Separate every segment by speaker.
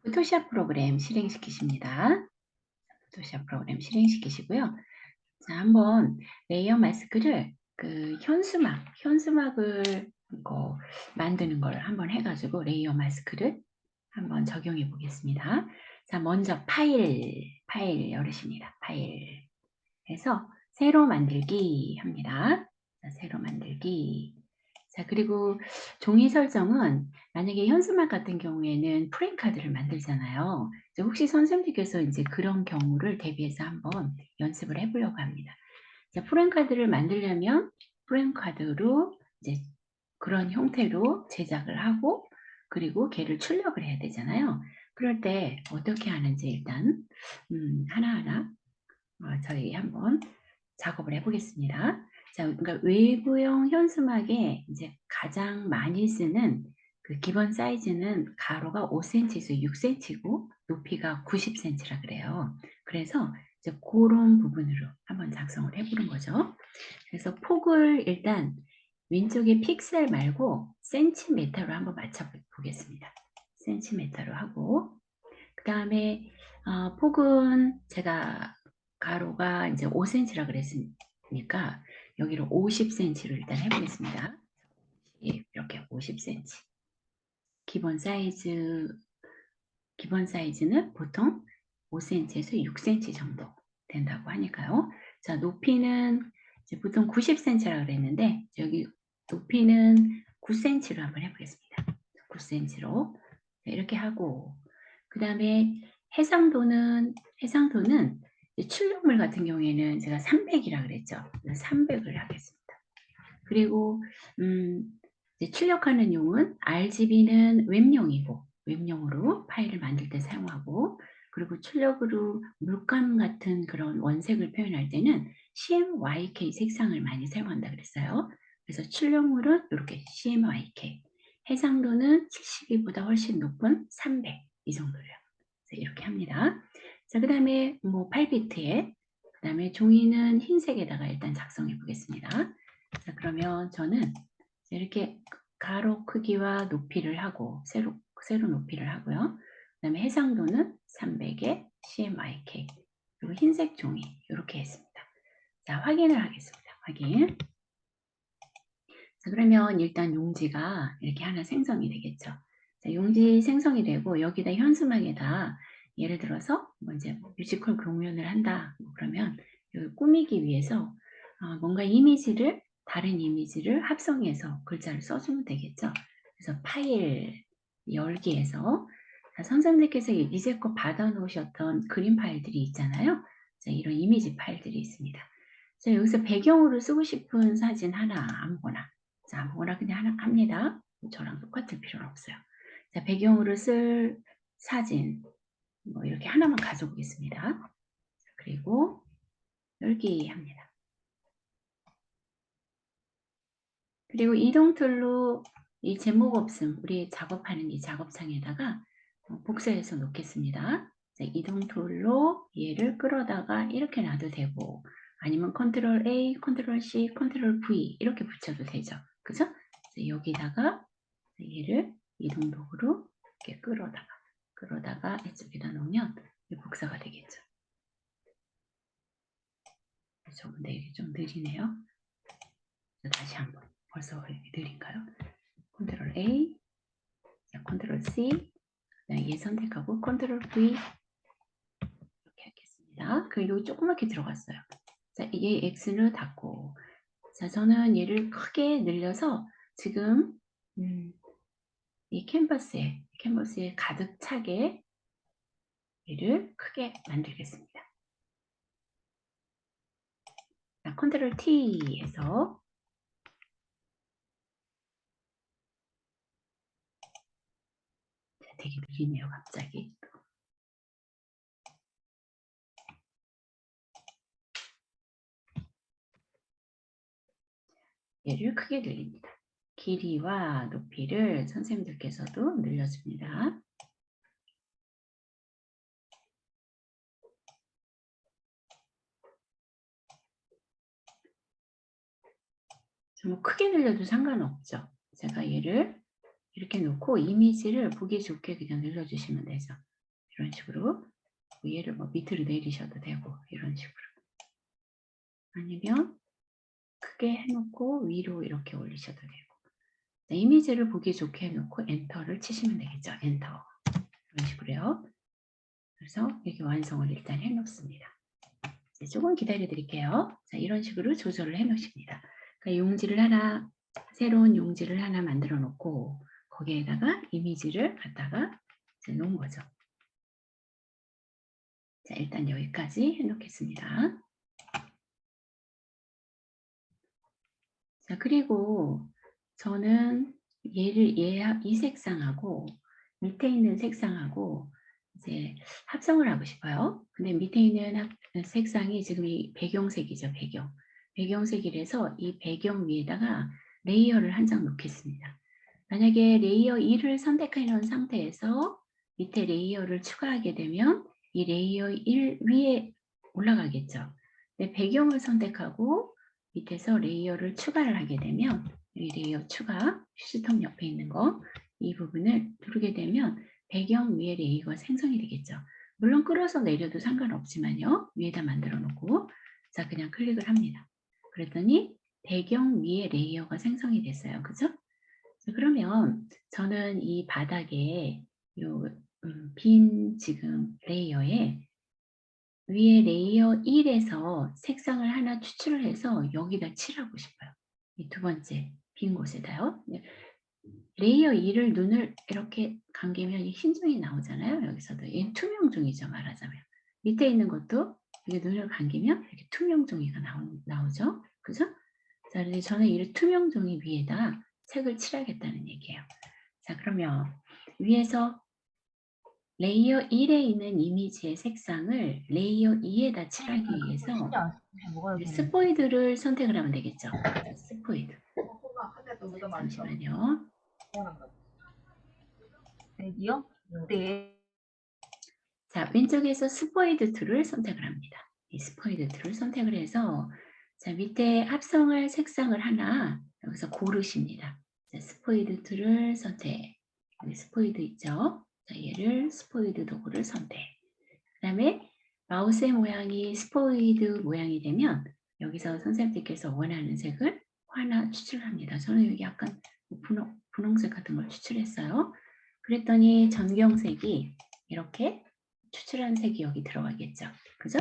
Speaker 1: 포토샵 프로그램 실행시키십니다. 포토샵 프로그램 실행시키시고요. 자, 한번 레이어 마스크를 현수막을 이거 만드는 걸 한번 해가지고 레이어 마스크를 한번 적용해 보겠습니다. 자, 먼저 파일 열으십니다. 파일 해서 새로 만들기 합니다. 자, 새로 만들기. 자, 그리고 종이 설정은 만약에 현수막 같은 경우에는 프레임카드를 만들잖아요. 이제 혹시 선생님께서 이제 그런 경우를 대비해서 한번 연습을 해 보려고 합니다. 자, 프레임카드를 만들려면 프레임카드로 이제 그런 형태로 제작을 하고 그리고 걔를 출력을 해야 되잖아요. 그럴 때 어떻게 하는지 일단 하나하나 저희 한번 작업을 해 보겠습니다. 자, 그러니까 외부형 현수막에 이제 가장 많이 쓰는 그 기본 사이즈는 가로가 5cm에서 6cm고 높이가 90cm라 그래요. 그래서 이제 고런 부분으로 한번 작성을 해 보는 거죠. 그래서 폭을 일단 왼쪽에 픽셀 말고 센티미터로 한번 맞춰 보겠습니다. 센티미터로 하고 그다음에 폭은 제가 가로가 이제 5cm라 그랬으니까 여기를 50cm로 일단 해 보겠습니다. 이렇게 50cm. 기본 사이즈는 보통 5cm에서 6cm 정도 된다고 하니까요. 자, 높이는 이제 보통 90cm라 그랬는데 여기 높이는 9cm로 한번 해 보겠습니다. 9cm로 이렇게 하고 그다음에 해상도는 출력물 같은 경우에는 제가 300이라 그랬죠. 300을 하겠습니다. 그리고 이제 출력하는 용은 RGB는 웹용으로 파일을 만들 때 사용하고 그리고 출력으로 물감 같은 그런 원색을 표현할 때는 CMYK 색상을 많이 사용한다 그랬어요. 그래서 출력물은 이렇게 CMYK, 해상도는 72보다 훨씬 높은 300 이 정도예요. 이렇게 합니다. 자, 그 다음에 뭐 8비트에 그 다음에 종이는 흰색에다가 일단 작성해 보겠습니다. 자, 그러면 저는 이렇게 가로 크기와 높이를 하고 세로 높이를 하고요. 그 다음에 해상도는 300에 CMYK 그리고 흰색 종이 이렇게 했습니다. 자, 확인을 하겠습니다. 확인. 자, 그러면 일단 용지가 이렇게 하나 생성이 되겠죠. 자, 용지 생성이 되고 여기다 현수막에다 예를 들어서 뭐 이제 뮤지컬 공연을 한다. 그러면 여기 꾸미기 위해서 뭔가 다른 이미지를 합성해서 글자를 써주면 되겠죠. 그래서 파일 열기에서 선생님께서 이제껏 받아놓으셨던 그림 파일들이 있잖아요. 자, 이런 이미지 파일들이 있습니다. 자, 여기서 배경으로 쓰고 싶은 사진 하나 아무거나 자, 아무거나 그냥 하나 합니다. 저랑 똑같을 필요는 없어요. 자, 배경으로 쓸 사진 뭐 이렇게 하나만 가져보겠습니다. 그리고 열기 합니다. 그리고 이동 툴로 이 제목 없음 우리 작업하는 이 작업창에다가 복사해서 놓겠습니다. 자, 이동 툴로 얘를 끌어다가 이렇게 놔도 되고 아니면 컨트롤 A, 컨트롤 C, 컨트롤 V 이렇게 붙여도 되죠. 그죠? 자, 여기다가 얘를 이동 도구로 이렇게 끌어다가 이쪽에다 놓으면 복사가 되겠죠. 근데 이게 좀 느리네요. 다시 한번. 벌써 느린가요? 컨트롤 A, 컨트롤 C, 얘 선택하고 컨트롤 V 이렇게 하겠습니다. 그리고 조그맣게 들어갔어요. 자, 이게 X를 닫고 자, 저는 얘를 크게 늘려서 지금 이 캔버스에 가득 차게 얘를 크게 만들겠습니다. 자, 컨트롤 T에서 되게 느리네요, 갑자기. 얘를 크게 늘립니다. 길이와 높이를 선생님들께서도 늘려줍니다. 뭐 크게 늘려도 상관없죠. 제가 얘를 이렇게 놓고 이미지를 보기 좋게 그냥 늘려주시면 되죠. 이런 식으로 얘를 뭐 밑으로 내리셔도 되고 이런 식으로. 아니면 크게 해놓고 위로 이렇게 올리셔도 되고. 이미지를 보기 좋게 해놓고 엔터를 치시면 되겠죠. 엔터. 이런 식으로요. 그래서 이렇게 완성을 일단 해놓습니다. 조금 기다려 드릴게요. 자, 이런 식으로 조절을 해 놓으십니다. 그러니까 용지를 하나, 새로운 용지를 하나 만들어 놓고 거기에다가 이미지를 갖다가 놓은 거죠. 자, 일단 여기까지 해 놓겠습니다. 자, 그리고 저는 이 색상하고 밑에 있는 색상하고 이제 합성을 하고 싶어요. 근데 밑에 있는 색상이 지금 이 배경색이죠, 배경. 배경색이라서 이 배경 위에다가 레이어를 한 장 놓겠습니다. 만약에 레이어 1을 선택해 놓은 상태에서 밑에 레이어를 추가하게 되면 이 레이어 1 위에 올라가겠죠. 근데 배경을 선택하고 밑에서 레이어를 추가를 하게 되면 이 레이어 추가, 휴지통 옆에 있는 거 이 부분을 누르게 되면 배경 위에 레이어가 생성이 되겠죠. 물론 끌어서 내려도 상관없지만요. 위에다 만들어 놓고 자 그냥 클릭을 합니다. 그랬더니 배경 위에 레이어가 생성이 됐어요. 그죠? 그러면 저는 이 바닥에 요 빈 지금 레이어에 위에 레이어 1에서 색상을 하나 추출을 해서 여기다 칠하고 싶어요. 이 두 번째 빈 곳에다요. 레이어 2를 눈을 이렇게 감기면 흰 종이 나오잖아요. 여기서도 얘는 투명 종이죠. 말하자면. 밑에 있는 것도 이게 눈을 감기면 이렇게 투명 종이가 나오죠. 그죠? 자, 그래서 저는 이 투명 종이 위에다 색을 칠하겠다는 얘기예요. 자, 그러면 위에서 레이어 1에 있는 이미지의 색상을 레이어 2에다 칠하기 위해서 스포이드를 선택을 하면 되겠죠. 자, 스포이드. 잠시만요. 자, 왼쪽에서 스포이드 툴을 선택을 합니다. 이 스포이드 툴을 선택을 해서 자, 밑에 합성할 색상을 하나 여기서 고르십니다. 자, 스포이드 툴을 선택. 여기 스포이드 있죠? 자, 얘를 스포이드 도구를 선택. 그 다음에 마우스의 모양이 스포이드 모양이 되면 여기서 선생님께서 원하는 색을 하나 추출합니다. 저는 여기 약간 분홍색 같은 걸 추출했어요. 그랬더니 전경색이 이렇게 추출한 색이 여기 들어가겠죠. 그죠?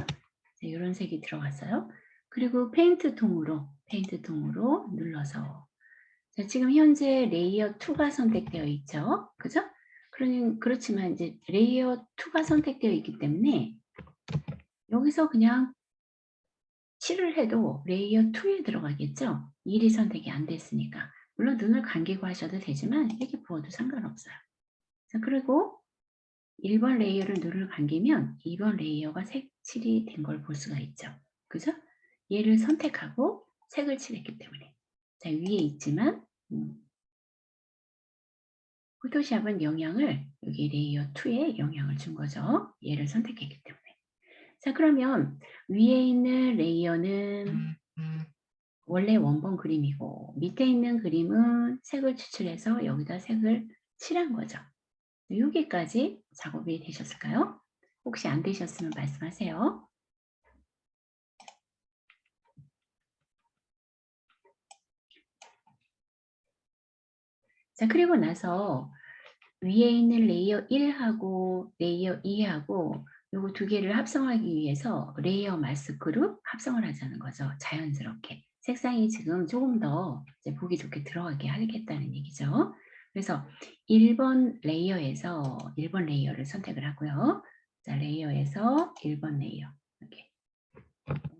Speaker 1: 이런 색이 들어갔어요. 그리고 페인트 통으로 눌러서 자, 지금 현재 레이어 2가 선택되어 있죠. 그죠? 그렇지만 이제 레이어 2가 선택되어 있기 때문에 여기서 그냥 칠을 해도 레이어 2에 들어가겠죠. 1이 선택이 안 됐으니까. 물론 눈을 감기고 하셔도 되지만 이렇게 부어도 상관없어요. 자, 그리고 1번 레이어를 눈을 감기면 2번 레이어가 색칠이 된 걸 볼 수가 있죠. 그죠? 얘를 선택하고 색을 칠했기 때문에. 자, 위에 있지만 포토샵은 영향을 여기 레이어 2에 영향을 준 거죠. 얘를 선택했기 때문에. 자, 그러면 위에 있는 레이어는 원래 원본 그림이고 밑에 있는 그림은 색을 추출해서 여기다 색을 칠한 거죠. 여기까지 작업이 되셨을까요? 혹시 안 되셨으면 말씀하세요. 자, 그리고 나서 위에 있는 레이어 1하고 레이어 2하고 요거 두 개를 합성하기 위해서 레이어 마스크로 합성을 하자는 거죠. 자연스럽게. 색상이 지금 조금 더 이제 보기 좋게 들어가게 하겠다는 얘기죠. 그래서 1번 레이어에서 1번 레이어를 선택을 하고요. 자, 레이어에서 1번 레이어. 이렇게.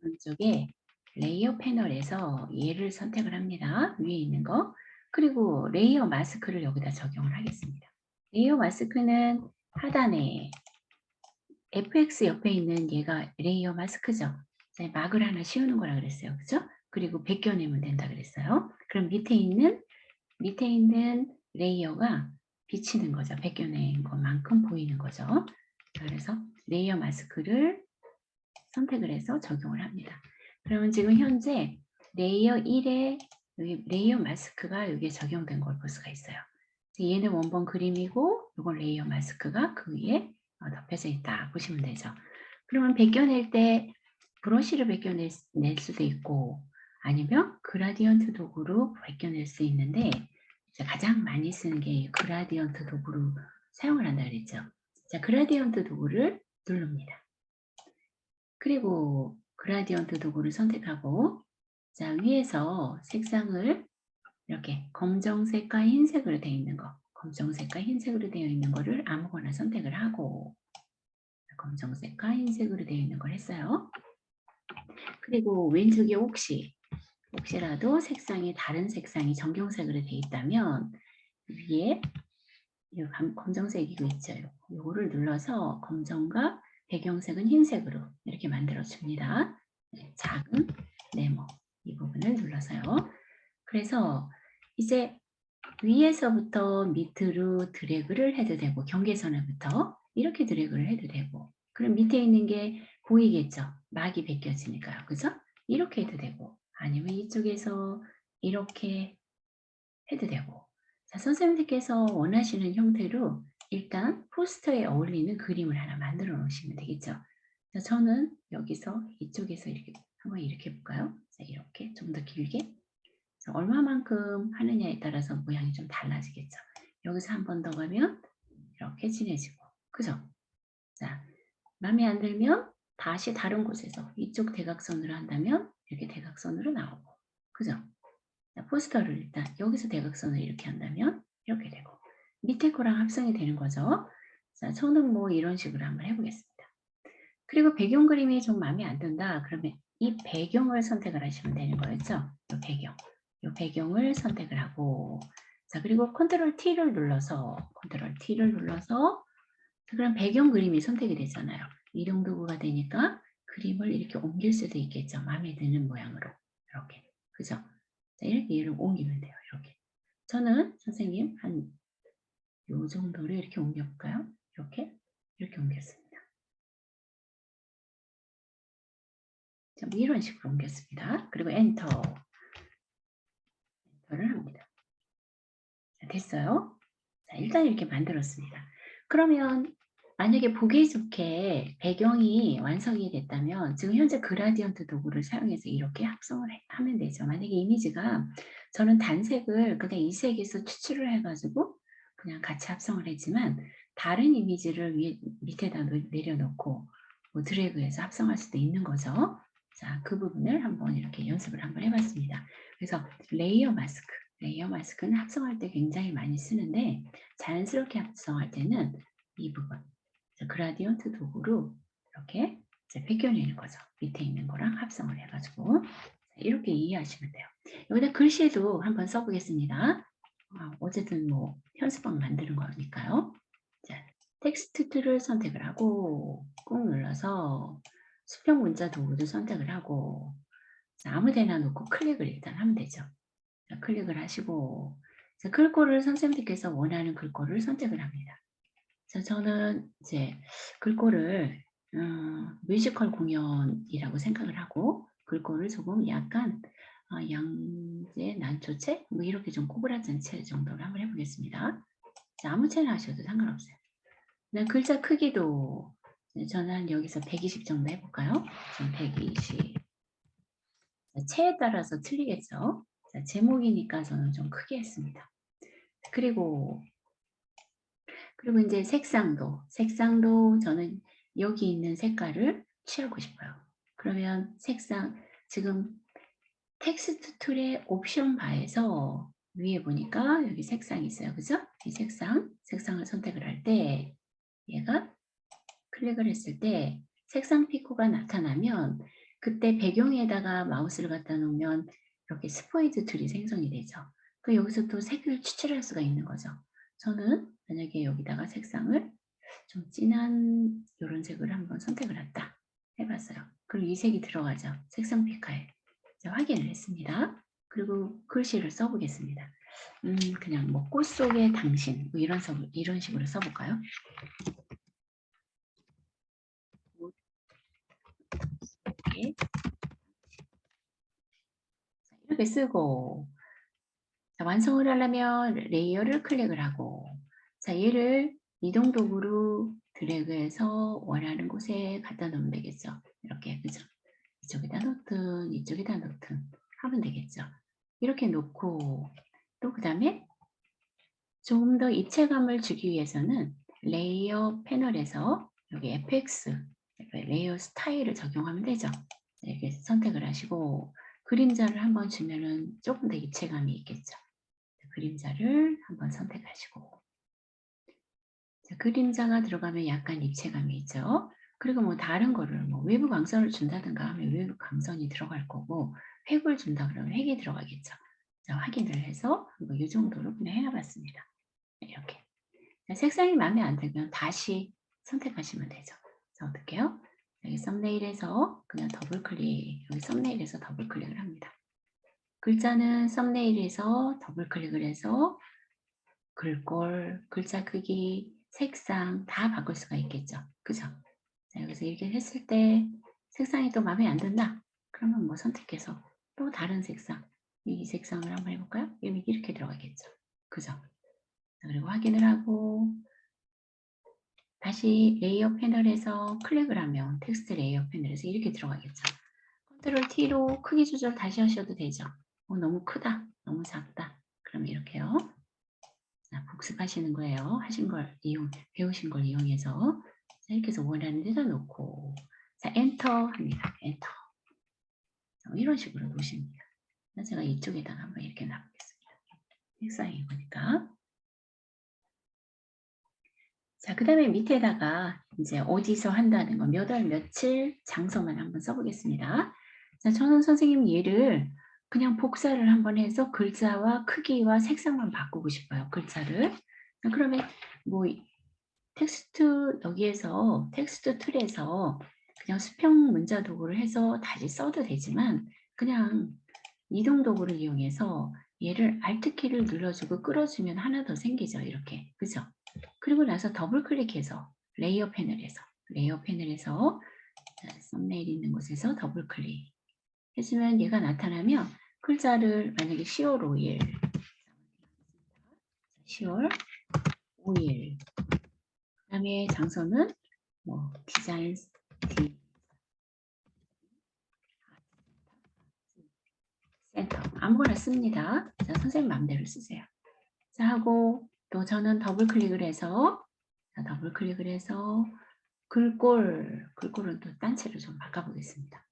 Speaker 1: 오른쪽에 레이어 패널에서 얘를 선택을 합니다. 위에 있는 거. 그리고 레이어 마스크를 여기다 적용을 하겠습니다. 레이어 마스크는 하단에 FX 옆에 있는 얘가 레이어 마스크죠. 막을 하나 씌우는 거라 그랬어요. 그죠? 그리고 벗겨내면 된다 그랬어요. 그럼 밑에 있는 레이어가 비치는 거죠. 벗겨낸 것만큼 보이는 거죠. 그래서 레이어 마스크를 선택을 해서 적용을 합니다. 그러면 지금 현재 레이어 1에 여기 레이어 마스크가 여기에 적용된 걸 볼 수가 있어요. 얘는 원본 그림이고 이건 레이어 마스크가 그 위에 덮여져 있다 보시면 되죠. 그러면 벗겨낼 때 브러쉬를 벗겨낼 수도 있고 아니면 그라디언트 도구로 벗겨낼 수 있는데 가장 많이 쓰는 게 그라디언트 도구로 사용을 한다 그랬죠. 자, 그라디언트 도구를 누릅니다. 그리고 그라디언트 도구를 선택하고 자, 위에서 색상을 이렇게 검정색과 흰색으로 되어 있는 거, 검정색과 흰색으로 되어 있는 거를 아무거나 선택을 하고 검정색과 흰색으로 되어 있는 걸 했어요. 그리고 왼쪽에 혹시라도 색상이 다른 색상이 정경색으로 되어 있다면 위에 검정색이고 있죠. 이거를 눌러서 검정과 배경색은 흰색으로 이렇게 만들어 줍니다. 작은 네모 이 부분을 눌러서요. 그래서 이제 위에서부터 밑으로 드래그를 해도 되고 경계선에부터 이렇게 드래그를 해도 되고 그럼 밑에 있는 게 보이겠죠. 막이 벗겨지니까요. 그죠? 이렇게 해도 되고 아니면 이쪽에서 이렇게 해도 되고 자, 선생님들께서 원하시는 형태로 일단 포스터에 어울리는 그림을 하나 만들어 놓으시면 되겠죠. 자, 저는 여기서 이쪽에서 이렇게 한번 이렇게 볼까요? 자, 이렇게 좀 더 길게 얼마만큼 하느냐에 따라서 모양이 좀 달라지겠죠. 여기서 한 번 더 가면 이렇게 진해지고 그죠? 자, 마음에 안 들면 다시 다른 곳에서 이쪽 대각선으로 한다면 이렇게 대각선으로 나오고 그죠? 자, 포스터를 일단 여기서 대각선을 이렇게 한다면 이렇게 되고 밑에 거랑 합성이 되는 거죠. 자, 저는 뭐 이런 식으로 한번 해보겠습니다. 그리고 배경 그림이 좀 마음에 안 든다. 그러면 이 배경을 선택을 하시면 되는 거였죠. 이 배경을 선택을 하고 자 그리고 컨트롤 T를 눌러서 그럼 배경 그림이 선택이 되잖아요. 이동 도구가 되니까 그림을 이렇게 옮길 수도 있겠죠. 마음에 드는 모양으로 이렇게 그죠? 자, 이렇게 얘를 옮기면 돼요. 이렇게 저는 선생님 한 요 정도로 이렇게 옮겨볼까요? 이렇게 옮겼습니다. 자, 뭐 이런 식으로 옮겼습니다. 그리고 엔터를 합니다. 자, 됐어요. 자, 일단 이렇게 만들었습니다. 그러면 만약에 보기 좋게 배경이 완성이 됐다면 지금 현재 그라디언트 도구를 사용해서 이렇게 합성을 하면 되죠. 만약에 이미지가 저는 단색을 그냥 이 색에서 추출을 해가지고 그냥 같이 합성을 했지만 다른 이미지를 밑에다 내려놓고 뭐 드래그해서 합성할 수도 있는 거죠. 자, 그 부분을 한번 이렇게 연습을 한번 해봤습니다. 그래서 레이어 마스크는 합성할 때 굉장히 많이 쓰는데 자연스럽게 합성할 때는 이 부분 그라디언트 도구로 이렇게 벗겨내는 거죠. 밑에 있는 거랑 합성을 해가지고 이렇게 이해하시면 돼요. 여기다 글씨도 한번 써보겠습니다. 어쨌든 뭐 현수막 만드는 거니까요. 자, 텍스트 툴을 선택을 하고 꾹 눌러서 수평 문자 도구도 선택을 하고 자, 아무 데나 놓고 클릭을 일단 하면 되죠. 자, 클릭을 하시고 자, 글꼴을 선생님께서 원하는 글꼴을 선택을 합니다. 자, 저는 이제 글꼴을 뮤지컬 공연이라고 생각을 하고 글꼴을 조금 약간 양재, 난초체 뭐 이렇게 좀 꼬부라진 체 정도로 한번 해보겠습니다. 자, 아무 채나 하셔도 상관없어요. 글자 크기도 저는 여기서 120 정도 해볼까요? 전 120. 체에 따라서 틀리겠죠. 자, 제목이니까 저는 좀 크게 했습니다. 그리고 이제 색상도 저는 여기 있는 색깔을 취하고 싶어요. 그러면 색상 지금 텍스트 툴의 옵션 바에서 위에 보니까 여기 색상이 있어요. 그죠? 이 색상을 선택을 할 때 얘가 클릭을 했을 때 색상 피코가 나타나면 그때 배경에다가 마우스를 갖다 놓으면 이렇게 스포이드 툴이 생성이 되죠. 그 여기서 또 색을 추출할 수가 있는 거죠. 저는 만약에 여기다가 색상을 좀 진한 이런 색을 한번 선택을 했다 해봤어요. 그리고 이 색이 들어가죠. 색상 피카에 확인을 했습니다. 그리고 글씨를 써보겠습니다. 그냥 뭐 꽃 속의 당신 뭐 이런 식으로 써볼까요? 이렇게 쓰고 자, 완성을 하려면 레이어를 클릭을 하고, 자, 얘를 이동 도구로 드래그해서 원하는 곳에 갖다 놓으면 되겠죠. 이렇게, 그죠? 이쪽에다 놓든 이쪽에다 놓든 하면 되겠죠. 이렇게 놓고 또 그 다음에 조금 더 입체감을 주기 위해서는 레이어 패널에서 여기 FX 레이어 스타일을 적용하면 되죠. 이렇게 선택을 하시고 그림자를 한번 주면은 조금 더 입체감이 있겠죠. 그림자를 한번 선택하시고, 자, 그림자가 들어가면 약간 입체감이 있죠. 그리고 뭐 다른 거를 뭐 외부 광선을 준다든가 하면 외부 광선이 들어갈 거고, 획을 준다 그러면 획이 들어가겠죠. 자, 확인을 해서 이 정도로 그냥 해봤습니다. 이렇게. 자, 색상이 마음에 안 들면 다시 선택하시면 되죠. 자, 어떡해요? 여기 썸네일에서 그냥 더블 클릭, 여기 썸네일에서 더블 클릭을 합니다. 글자는 썸네일에서 더블 클릭을 해서 글꼴, 글자 크기, 색상 다 바꿀 수가 있겠죠. 그죠? 자, 여기서 이렇게 했을 때 색상이 또 마음에 안 든다? 그러면 뭐 선택해서 또 다른 색상, 이 색상을 한번 해볼까요? 이렇게 들어가겠죠. 그죠? 자, 그리고 확인을 하고 다시 레이어 패널에서 클릭을 하면 텍스트 레이어 패널에서 이렇게 들어가겠죠. 컨트롤 T로 크기 조절 다시 하셔도 되죠. 너무 크다, 너무 작다. 그럼 이렇게요. 자, 복습하시는 거예요. 하신 걸 배우신 걸 이용해서. 자, 이렇게 해서 원하는 데다 놓고, 자, 엔터 합니다. 엔터. 자, 이런 식으로 놓으십니다. 제가 이쪽에다가 한번 이렇게 놔보겠습니다. 색상이 보니까. 자, 그 다음에 밑에다가 이제 어디서 한다는 거, 몇 월, 며칠, 장소만 한번 써보겠습니다. 자, 저는 선생님 얘를 그냥 복사를 한번 해서 글자와 크기와 색상만 바꾸고 싶어요. 글자를. 그러면 뭐 텍스트 여기에서 텍스트 틀에서 그냥 수평 문자 도구를 해서 다시 써도 되지만 그냥 이동 도구를 이용해서 얘를 Alt키를 눌러주고 끌어주면 하나 더 생기죠. 이렇게. 그죠? 그리고 나서 더블 클릭해서 레이어 패널에서 썸네일 있는 곳에서 더블 클릭 해주면 얘가 나타나면 글자를 만약에 10월 5일 10월 5일 그 다음에 장소는 뭐 디자인 센터 아무거나 씁니다. 자, 선생님 마음대로 쓰세요. 자, 하고 또 저는 더블 클릭을 해서 글꼴은 또 딴채로 좀 바꿔보겠습니다.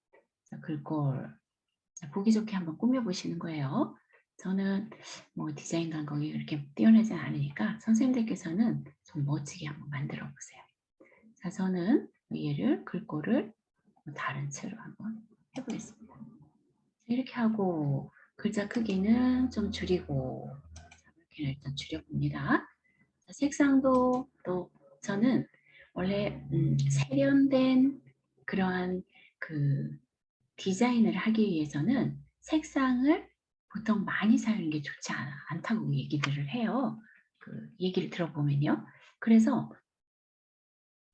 Speaker 1: 자, 글꼴 자, 보기 좋게 한번 꾸며보시는 거예요. 저는 뭐 디자인 감각이 이렇게 뛰어나지 않으니까 선생님들께서는 좀 멋지게 한번 만들어 보세요. 자, 저는 얘를 글꼴을 다른 채로 한번 해보겠습니다. 이렇게 하고 글자 크기는 좀 줄이고 이렇게 일단 줄여봅니다. 자, 색상도 또 저는 원래 세련된 그러한 그 디자인을 하기 위해서는 색상을 보통 많이 사용하는 게 좋지 않다고 얘기들을 해요. 그 얘기를 들어보면요. 그래서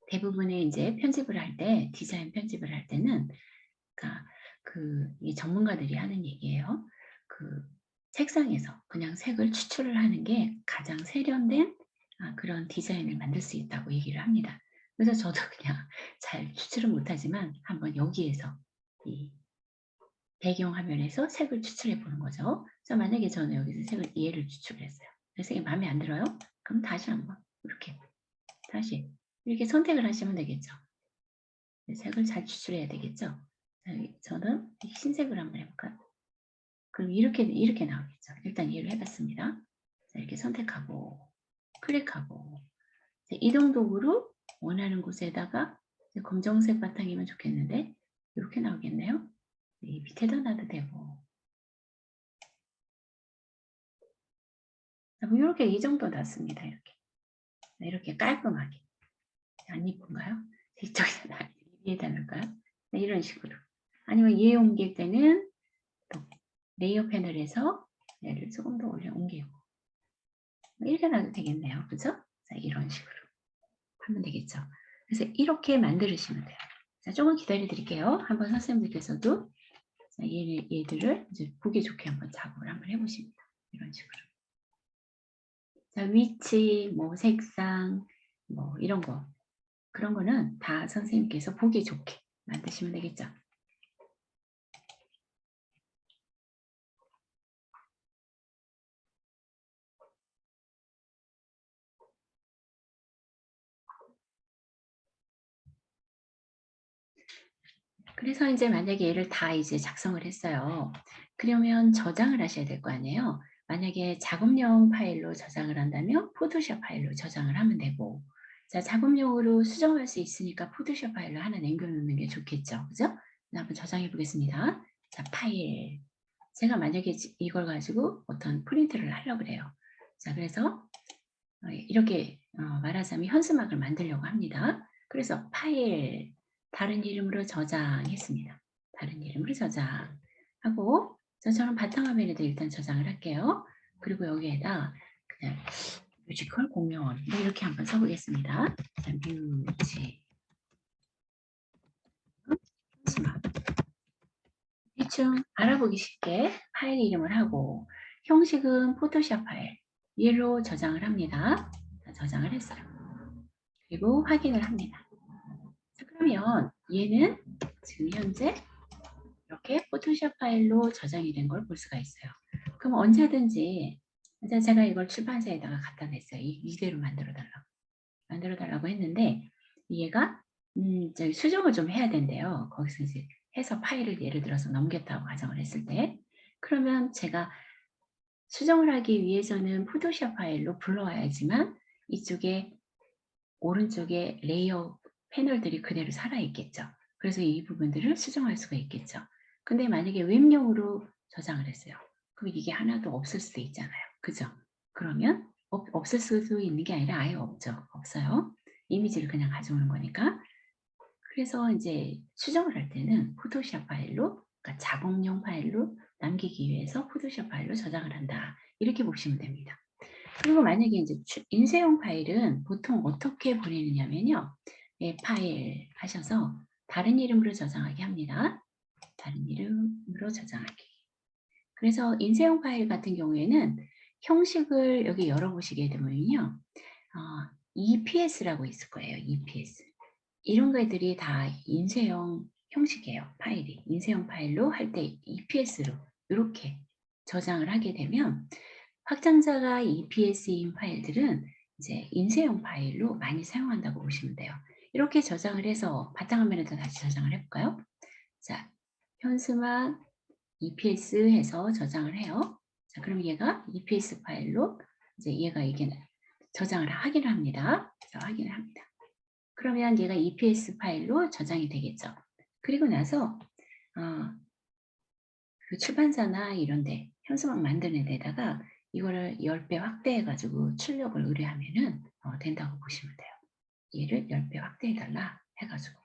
Speaker 1: 대부분의 이제 편집을 할 때, 디자인 편집을 할 때는, 그러니까 이 전문가들이 하는 얘기예요. 그 색상에서 그냥 색을 추출을 하는 게 가장 세련된 그런 디자인을 만들 수 있다고 얘기를 합니다. 그래서 저도 그냥 잘 추출은 못하지만 한번 여기에서 이 배경 화면에서 색을 추출해 보는 거죠. 자, 만약에 저는 여기서 색을 얘를 추출을 했어요. 색이 마음에 안 들어요? 그럼 다시 한번 이렇게 다시 이렇게 선택을 하시면 되겠죠. 색을 잘 추출해야 되겠죠. 자, 저는 흰색을 한번 해볼까요? 그럼 이렇게 나오겠죠. 일단 얘를 해봤습니다. 자, 이렇게 선택하고 클릭하고 이동 도구로 원하는 곳에다가 검정색 바탕이면 좋겠는데 이렇게 나오겠네요. 이 밑에다 놔도 되고 뭐 이렇게 이 정도 놨습니다. 이렇게 깔끔하게 안 이쁜가요? 이쪽에다 위에다 놓을까요? 네, 이런 식으로 아니면 얘 옮길 때는 또 레이어 패널에서 얘를 조금 더 옮기고 이렇게 놔도 되겠네요. 그죠? 자, 이런 식으로 하면 되겠죠. 그래서 이렇게 만드시면 돼요. 자, 조금 기다려 드릴게요. 한번 선생님들께서도 자, 얘들을 이제 보기 좋게 한번 작업을 한번 해보십니다. 이런 식으로. 자, 위치, 뭐 색상, 뭐 이런 거. 그런 거는 다 선생님께서 보기 좋게 만드시면 되겠죠. 그래서 이제 만약에 얘를 다 이제 작성을 했어요. 그러면 저장을 하셔야 될 거 아니에요. 만약에 작업용 파일로 저장을 한다면 포토샵 파일로 저장을 하면 되고, 자, 작업용으로 수정할 수 있으니까 포토샵 파일로 하나 남겨 놓는 게 좋겠죠. 그죠? 한번 저장해 보겠습니다. 자, 파일. 제가 만약에 이걸 가지고 어떤 프린트를 하려고 그래요. 자, 그래서 이렇게 말하자면 현수막을 만들려고 합니다. 그래서 파일, 다른 이름으로 저장했습니다. 다른 이름으로 저장하고, 저는 바탕화면에도 일단 저장을 할게요. 그리고 여기에다 그냥 뮤지컬 공연 이렇게 한번 써보겠습니다. 자, 뮤지 현수막. 대충 알아보기 쉽게 파일 이름을 하고, 형식은 포토샵 파일 얘로 저장을 합니다. 자, 저장을 했어요. 그리고 확인을 합니다. 자, 그러면 얘는 지금 현재 이렇게 포토샵 파일로 저장이 된 걸 볼 수가 있어요. 그럼 언제든지 이제 제가 이걸 출판사에다가 갖다 냈어요. 이대로 만들어 달라고 했는데 얘가 저기 수정을 좀 해야 된대요. 거기서 이제 해서 파일을 예를 들어서 넘겼다고 가정을 했을 때, 그러면 제가 수정을 하기 위해서는 포토샵 파일로 불러와야지만 이쪽에 오른쪽에 레이어 패널들이 그대로 살아있겠죠. 그래서 이 부분들을 수정할 수가 있겠죠. 근데 만약에 웹용으로 저장을 했어요. 그럼 이게 하나도 없을 수도 있잖아요. 그죠? 그러면 없을 수도 있는 게 아니라 아예 없죠. 없어요. 이미지를 그냥 가져오는 거니까. 그래서 이제 수정을 할 때는 포토샵 파일로, 그러니까 작업용 파일로 남기기 위해서 포토샵 파일로 저장을 한다. 이렇게 보시면 됩니다. 그리고 만약에 이제 인쇄용 파일은 보통 어떻게 보내느냐면요. 예, 파일 하셔서 다른 이름으로 저장하게 합니다. 다른 이름으로 저장하기. 그래서 인쇄용 파일 같은 경우에는 형식을 여기 열어보시게 되면요. EPS라고 있을 거예요. EPS. 이런 것들이 다 인쇄용 형식이에요. 파일이. 인쇄용 파일로 할 때 EPS로 이렇게 저장을 하게 되면 확장자가 EPS인 파일들은 이제 인쇄용 파일로 많이 사용한다고 보시면 돼요. 이렇게 저장을 해서 바탕화면에다 다시 저장을 해볼까요? 자, 현수막 EPS 해서 저장을 해요. 자, 그럼 얘가 EPS 파일로 이제 얘가 이게 저장을 하기를 합니다. 자, 확인을 합니다. 그러면 얘가 EPS 파일로 저장이 되겠죠. 그리고 나서 그 출판사나 이런 데 현수막 만드는 데다가 이거를 10배 확대해 가지고 출력을 의뢰하면은 된다고 보시면 돼요. 얘를 10배 확대해 달라 해 가지고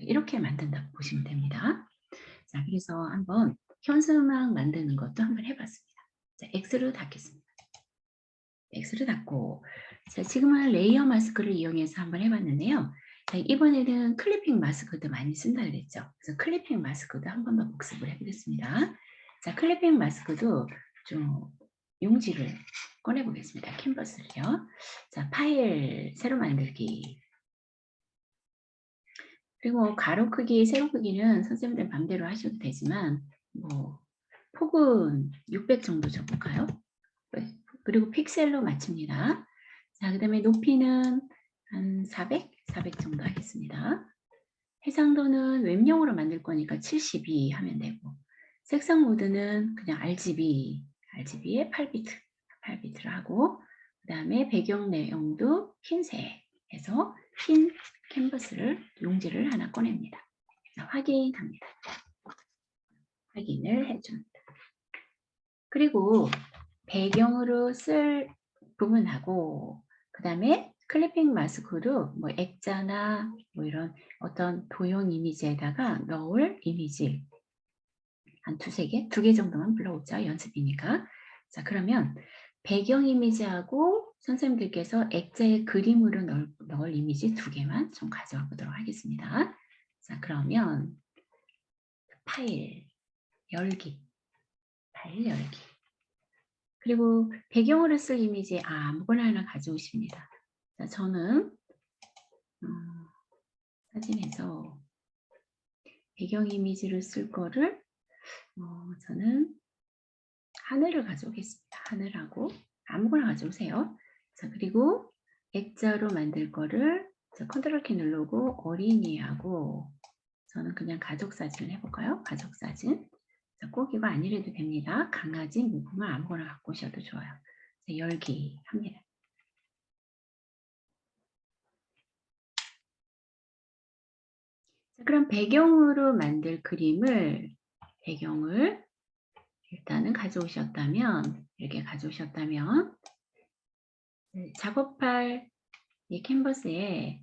Speaker 1: 이렇게 만든다고 보시면 됩니다. 자, 그래서 한번 현수막 만드는 것도 한번 해 봤습니다. 자, X로 닫겠습니다. X를 닫고, 자, 지금은 레이어 마스크를 이용해서 한번 해 봤는데요. 자, 이번에는 클리핑 마스크도 많이 쓴다 그랬죠. 그래서 클리핑 마스크도 한 번 더 복습을 해 보겠습니다. 자, 클리핑 마스크도 좀 용지를 꺼내 보겠습니다. 캔버스를요. 자, 파일 새로 만들기. 그리고 가로 크기, 세로 크기는 선생님들 맘대로 하셔도 되지만 뭐 폭은 600 정도 줘볼까요? 네. 그리고 픽셀로 맞춥니다. 자, 그다음에 높이는 한 400 정도 하겠습니다. 해상도는 웹용으로 만들 거니까 72 하면 되고, 색상 모드는 그냥 RGB에 8비트를 하고, 그다음에 배경 내용도 흰색 해서 흰 캔버스를 용지를 하나 꺼냅니다. 자, 확인합니다. 확인을 해줍니다. 그리고 배경으로 쓸 부분하고 그다음에 클리핑 마스크로 뭐 액자나 뭐 이런 어떤 도형 이미지에다가 넣을 이미지 한 두세 개, 2개 정도만 불러오자. 연습이니까. 자, 그러면 배경 이미지하고 선생님들께서 액자에 그림으로 넣을 이미지 2개만 좀 가져와 보도록 하겠습니다. 자, 그러면 파일 열기. 그리고 배경으로 쓸 이미지 아무거나 하나 가져오십니다. 자, 저는 사진에서 배경 이미지를 쓸 거를 저는 하늘을 가져오겠습니다. 하늘하고 아무거나 가져오세요. 자, 그리고 액자로 만들 거를 컨트롤 키 누르고 어린이하고 저는 그냥 가족 사진을 해볼까요? 가족 사진. 자, 꼭 이거 아니래도 됩니다. 강아지, 무궁화 아무거나 갖고 오셔도 좋아요. 자, 열기 합니다. 자, 그럼 배경으로 만들 그림을 배경을 일단은 가져오셨다면 이렇게 가져오셨다면 작업할 이 캔버스에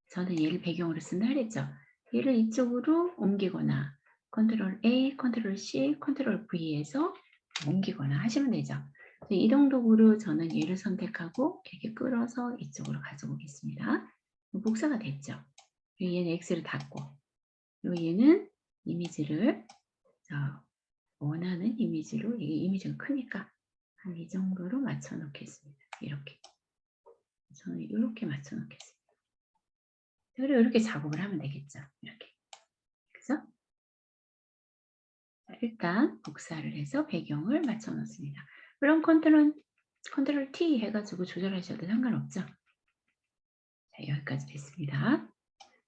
Speaker 1: 저는 얘를 배경으로 쓴다 그랬죠. 얘를 이쪽으로 옮기거나 컨트롤 A, 컨트롤 C, 컨트롤 V에서 옮기거나 하시면 되죠. 이동 도구로 저는 얘를 선택하고 이렇게 끌어서 이쪽으로 가져오겠습니다. 복사가 됐죠. 얘는 X를 닫고 얘는 이미지를 원하는 이미지로, 이게 이미지가 크니까 한 이 정도로 맞춰 놓겠습니다. 이렇게 저는 이렇게 맞춰 놓겠습니다. 그리고 이렇게 작업을 하면 되겠죠. 이렇게. 그래서 일단 복사를 해서 배경을 맞춰 놓습니다. 물론 컨트롤 T 해가지고 조절하셔도 상관없죠. 자, 여기까지 됐습니다.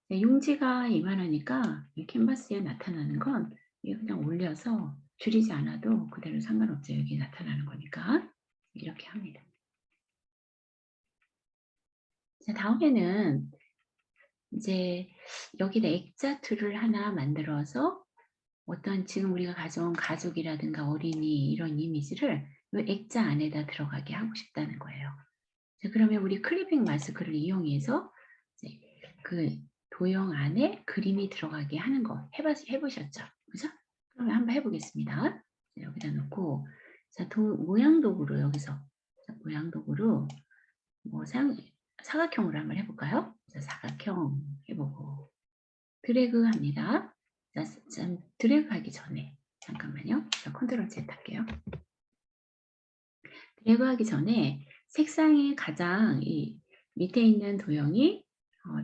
Speaker 1: 네, 용지가 이만하니까 이 캔버스에 나타나는 건 그냥 올려서 줄이지 않아도 그대로 상관없죠. 여기 나타나는 거니까 이렇게 합니다. 자, 다음에는 이제 여기다 액자 툴을 하나 만들어서 어떤 지금 우리가 가져온 가족이라든가 어린이 이런 이미지를 이 액자 안에다 들어가게 하고 싶다는 거예요. 자, 그러면 우리 클리핑 마스크를 이용해서 이제 그 도형 안에 그림이 들어가게 하는 거 해보셨죠? 그죠? 그러면 한번 해보겠습니다. 자, 여기다 놓고 자, 모양 도구로 여기서 모양 도구로 뭐 사각형으로 한번 해볼까요? 자, 사각형 해보고 드래그 합니다. 자, 드래그 하기 전에 잠깐만요. 자, 컨트롤 Z 할게요. 드래그 하기 전에 색상이 가장 이 밑에 있는 도형이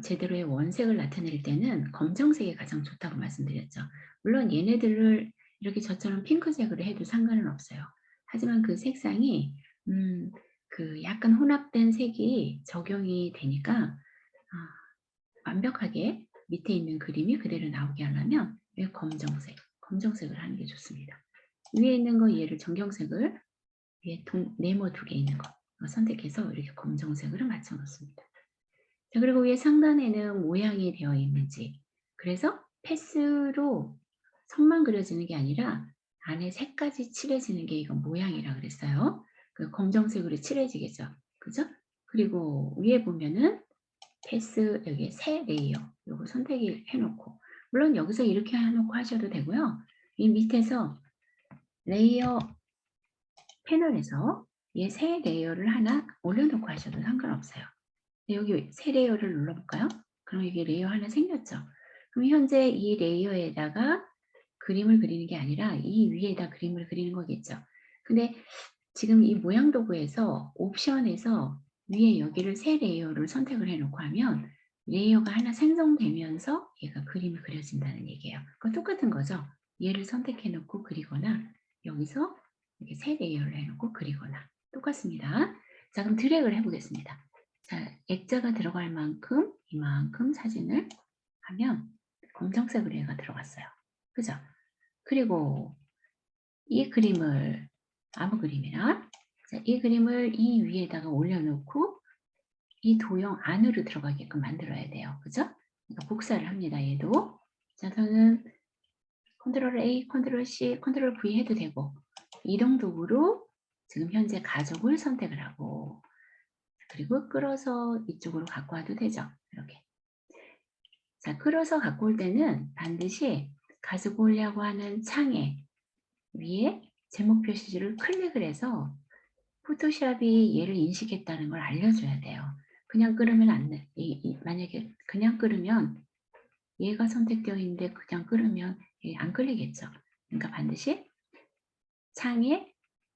Speaker 1: 제대로의 원색을 나타낼 때는 검정색이 가장 좋다고 말씀드렸죠. 물론 얘네들을 이렇게 저처럼 핑크색으로 해도 상관은 없어요. 하지만 그 색상이 그 약간 혼합된 색이 적용이 되니까 완벽하게 밑에 있는 그림이 그대로 나오게 하려면 검정색을 하는 게 좋습니다. 위에 있는 거 얘를 정경색을 위에 네모 2개 있는 거 선택해서 이렇게 검정색으로 맞춰 놓습니다. 자, 그리고 위에 상단에는 모양이 되어 있는지 그래서 패스로 선만 그려지는 게 아니라 안에 색까지 칠해지는 게 이건 모양이라 그랬어요. 그 검정색으로 칠해지겠죠. 그죠? 그리고 위에 보면은 패스 여기 새 레이어 요거 선택해 놓고 물론 여기서 이렇게 해놓고 하셔도 되고요. 이 밑에서 레이어 패널에서 이 새 레이어를 하나 올려놓고 하셔도 상관없어요. 여기 새 레이어를 눌러볼까요? 그럼 여기 레이어 하나 생겼죠. 그럼 현재 이 레이어에다가 그림을 그리는 게 아니라 이 위에다 그림을 그리는 거겠죠. 근데 지금 이 모양 도구에서 옵션에서 위에 여기를 새 레이어를 선택을 해놓고 하면 레이어가 하나 생성되면서 얘가 그림이 그려진다는 얘기예요. 그거 똑같은 거죠. 얘를 선택해 놓고 그리거나 여기서 이렇게 새 레이어를 해놓고 그리거나 똑같습니다. 자, 그럼 드래그를 해보겠습니다. 자, 액자가 들어갈 만큼 이만큼 사진을 하면 검정색으로 얘가 들어갔어요. 그죠? 그리고 이 그림을 아무 그림이나 자, 이 그림을 이 위에다가 올려놓고 이 도형 안으로 들어가게끔 만들어야 돼요. 그죠? 그러니까 복사를 합니다. 얘도. 자, 저는 컨트롤 A, 컨트롤 C, 컨트롤 V 해도 되고 이동 도구로 지금 현재 가족을 선택을 하고 그리고 끌어서 이쪽으로 갖고 와도 되죠. 이렇게. 자, 끌어서 갖고 올 때는 반드시 가지고 오려고 하는 창에 위에 제목 표시를 클릭을 해서 포토샵이 얘를 인식했다는 걸 알려줘야 돼요. 그냥 끌으면 안 돼. 만약에 그냥 끌으면 얘가 선택되어 있는데 그냥 끌으면 안 끌리겠죠. 그러니까 반드시 창에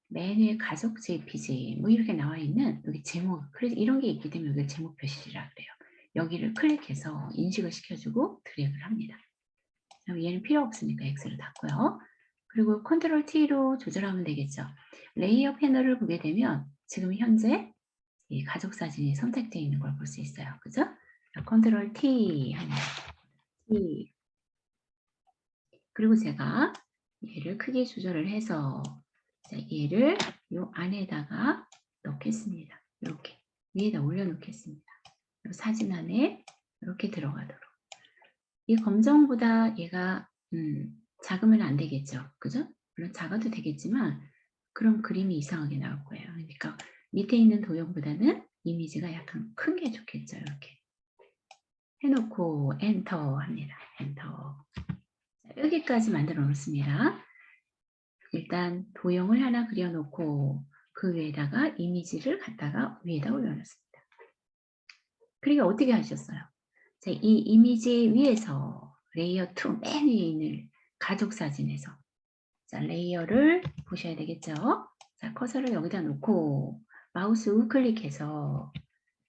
Speaker 1: 메뉴에 가족 JPG 뭐 이렇게 나와 있는 여기 제목, 그래서 이런 게 있기 때문에 여기를 제목 표시라 그래요. 여기를 클릭해서 인식을 시켜주고 드래그를 합니다. 그럼 얘는 필요 없으니까 X를 닫고요. 그리고 컨트롤 T로 조절하면 되겠죠. 레이어 패널을 보게 되면 지금 현재 이 가족 사진이 선택되어 있는 걸 볼 수 있어요. 그죠? 컨트롤 T 합니다. T. 그리고 제가 얘를 크기 조절을 해서 얘를 요 안에다가 넣겠습니다. 이렇게 위에다 올려놓겠습니다. 사진 안에 이렇게 들어가도록. 이 검정보다 얘가 작으면 안 되겠죠. 그죠? 물론 작아도 되겠지만 그럼 그림이 이상하게 나올 거예요. 그러니까 밑에 있는 도형보다는 이미지가 약간 큰 게 좋겠죠. 이렇게 해놓고 엔터 합니다. 엔터. 여기까지 만들어 놓습니다. 일단 도형을 하나 그려놓고 그 위에다가 이미지를 갖다가 위에다 올려놨습니다. 그리고 어떻게 하셨어요? 자, 이 이미지 위에서 레이어 2 맨 위에 있는 가족 사진에서 자, 레이어를 보셔야 되겠죠? 자, 커서를 여기다 놓고 마우스 우클릭해서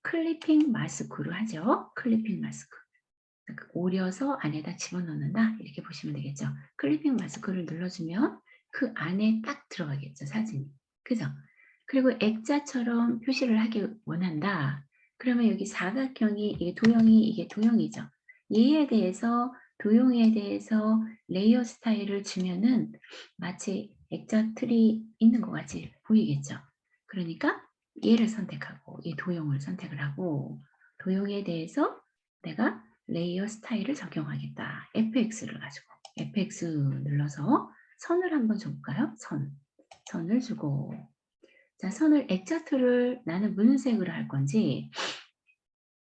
Speaker 1: 클리핑 마스크로 하죠. 클리핑 마스크. 오려서 안에다 집어넣는다 이렇게 보시면 되겠죠. 클리핑 마스크를 눌러주면 그 안에 딱 들어가겠죠. 사진이. 그죠? 그리고 액자처럼 표시를 하길 원한다. 그러면 여기 사각형이 이게 도형이 이게 도형이죠. 얘에 대해서 도형에 대해서 레이어 스타일을 주면은 마치 액자 틀이 있는 것 같이 보이겠죠. 그러니까 얘를 선택하고 이 도형을 선택을 하고 도형에 대해서 내가 레이어 스타일을 적용하겠다. FX를 가지고 FX 눌러서 선을 한번 줘볼까요? 선을 주고 자, 선을 액자 툴을 나는 무슨 색으로 할 건지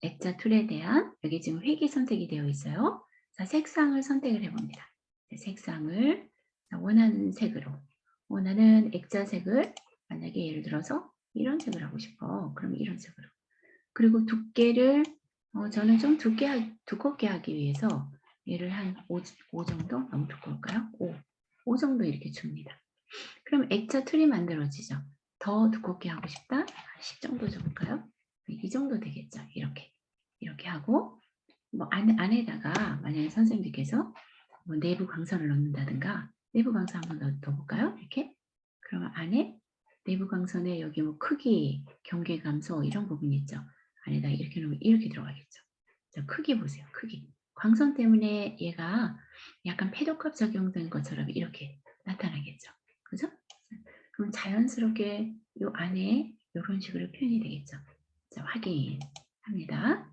Speaker 1: 액자 툴에 대한 여기 지금 회기 선택이 되어 있어요. 자, 색상을 선택을 해봅니다. 색상을 원하는 색으로 원하는 액자 색을 만약에 예를 들어서 이런 색을 하고 싶어. 그럼 이런 색으로 그리고 두께를 저는 좀 두껍게 하기 위해서 얘를 한 5 정도? 너무 두꺼울까요? 5 정도 이렇게 줍니다. 그럼 액자 틀이 만들어지죠. 더 두껍게 하고 싶다? 한 10 정도 줘볼까요? 이 정도 되겠죠. 이렇게 하고 뭐 안에다가 만약에 선생님께서 뭐 내부 광선을 넣는다든가 내부 광선 한번 넣어볼까요? 이렇게 그러면 안에 내부 광선에 여기 뭐 크기, 경계 감소 이런 부분이 있죠. 안에다 이렇게 놓으면 이렇게 들어가겠죠. 자, 크기 보세요. 크기. 광선 때문에 얘가 약간 패도값 적용된 것처럼 이렇게 나타나겠죠. 그죠? 그럼 자연스럽게 요 안에 이런 식으로 표현이 되겠죠. 자, 확인합니다.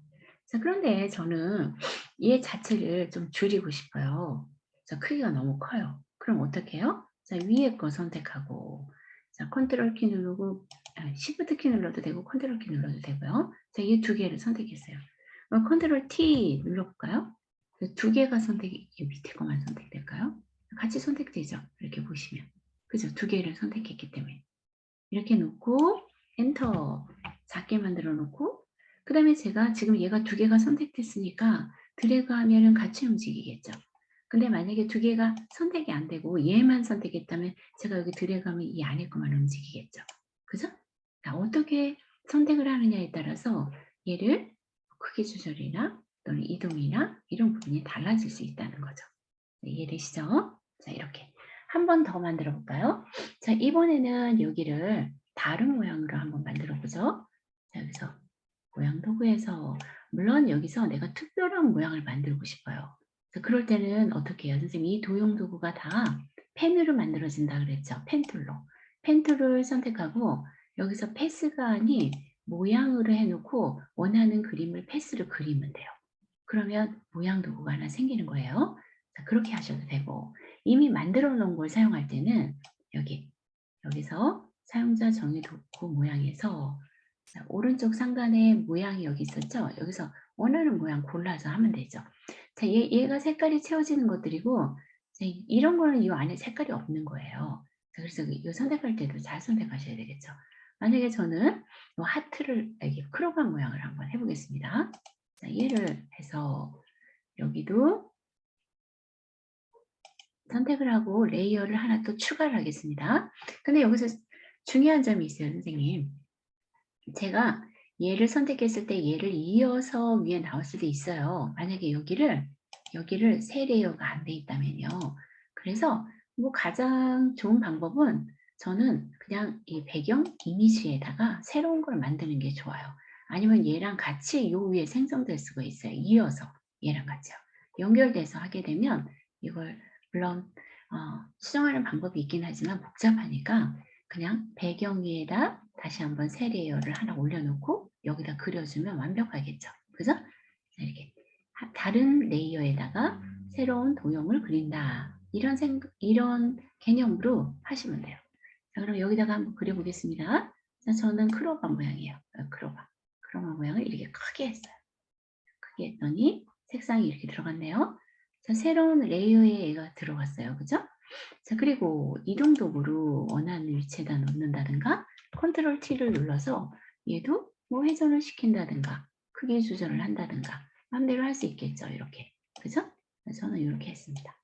Speaker 1: 자, 그런데 저는 얘 자체를 좀 줄이고 싶어요. 자, 크기가 너무 커요. 그럼 어떻게 해요? 자, 위에 거 선택하고 자, 컨트롤 키 누르고 시프트 키 눌러도 되고 컨트롤 키 눌러도 되고요. 자, 이 두 개를 선택했어요. 컨트롤 T 눌러볼까요? 두 개가 선택이 밑에 거만 선택될까요? 같이 선택되죠. 이렇게 보시면. 그죠? 두 개를 선택했기 때문에. 이렇게 놓고 엔터 작게 만들어 놓고 그 다음에 제가 지금 얘가 두 개가 선택됐으니까 드래그 하면은 같이 움직이겠죠. 근데 만약에 두 개가 선택이 안 되고 얘만 선택했다면 제가 여기 드래그 하면 이 안에 것만 움직이겠죠. 그죠? 자, 어떻게 선택을 하느냐에 따라서 얘를 크기 조절이나 또는 이동이나 이런 부분이 달라질 수 있다는 거죠. 네, 이해되시죠? 자, 이렇게 한 번 더 만들어 볼까요? 자, 이번에는 여기를 다른 모양으로 한번 만들어 보죠. 자, 여기서 모양 도구에서 물론 여기서 내가 특별한 모양을 만들고 싶어요. 그럴 때는 어떻게 해요? 선생님 이 도형 도구가 다 펜으로 만들어진다 그랬죠. 펜툴로. 펜툴을 선택하고 여기서 패스가 아닌 모양으로 해놓고 원하는 그림을 패스로 그리면 돼요. 그러면 모양 도구가 하나 생기는 거예요. 자, 그렇게 하셔도 되고 이미 만들어 놓은 걸 사용할 때는 여기서 사용자 정의 도구 모양에서 자, 오른쪽 상단에 모양이 여기 있었죠? 여기서 원하는 모양 골라서 하면 되죠. 자, 얘가 색깔이 채워지는 것들이고 자, 이런 거는 이 안에 색깔이 없는 거예요. 자, 그래서 이 선택할 때도 잘 선택하셔야 되겠죠. 만약에 저는 이 하트를 여기 크롭한 모양을 한번 해보겠습니다. 자, 얘를 해서 여기도 선택을 하고 레이어를 하나 또 추가를 하겠습니다. 근데 여기서 중요한 점이 있어요, 선생님. 제가 얘를 선택했을 때 얘를 이어서 위에 나올 수도 있어요. 만약에 여기를 세 레이어가 안 돼 있다면요. 그래서 뭐 가장 좋은 방법은 저는 그냥 이 배경 이미지에다가 새로운 걸 만드는 게 좋아요. 아니면 얘랑 같이 요 위에 생성될 수가 있어요. 이어서 얘랑 같이요. 연결돼서 하게 되면 이걸 물론 수정하는 방법이 있긴 하지만 복잡하니까 그냥 배경 위에다 다시 한번 새 레이어를 하나 올려놓고 여기다 그려주면 완벽하겠죠. 그죠? 이렇게 다른 레이어에다가 새로운 도형을 그린다. 이런 개념으로 하시면 돼요. 자, 그럼 여기다가 한번 그려보겠습니다. 자, 저는 크로바 모양이에요. 크로바 모양을 이렇게 크게 했어요. 크게 했더니 색상이 이렇게 들어갔네요. 자, 새로운 레이어에 얘가 들어갔어요. 그죠? 자, 그리고 이동 도구로 원하는 위치에다 놓는다든가 컨트롤 T를 눌러서 얘도 뭐 회전을 시킨다든가 크기 조절을 한다든가 마음대로 할 수 있겠죠. 이렇게. 그죠? 저는 이렇게 했습니다.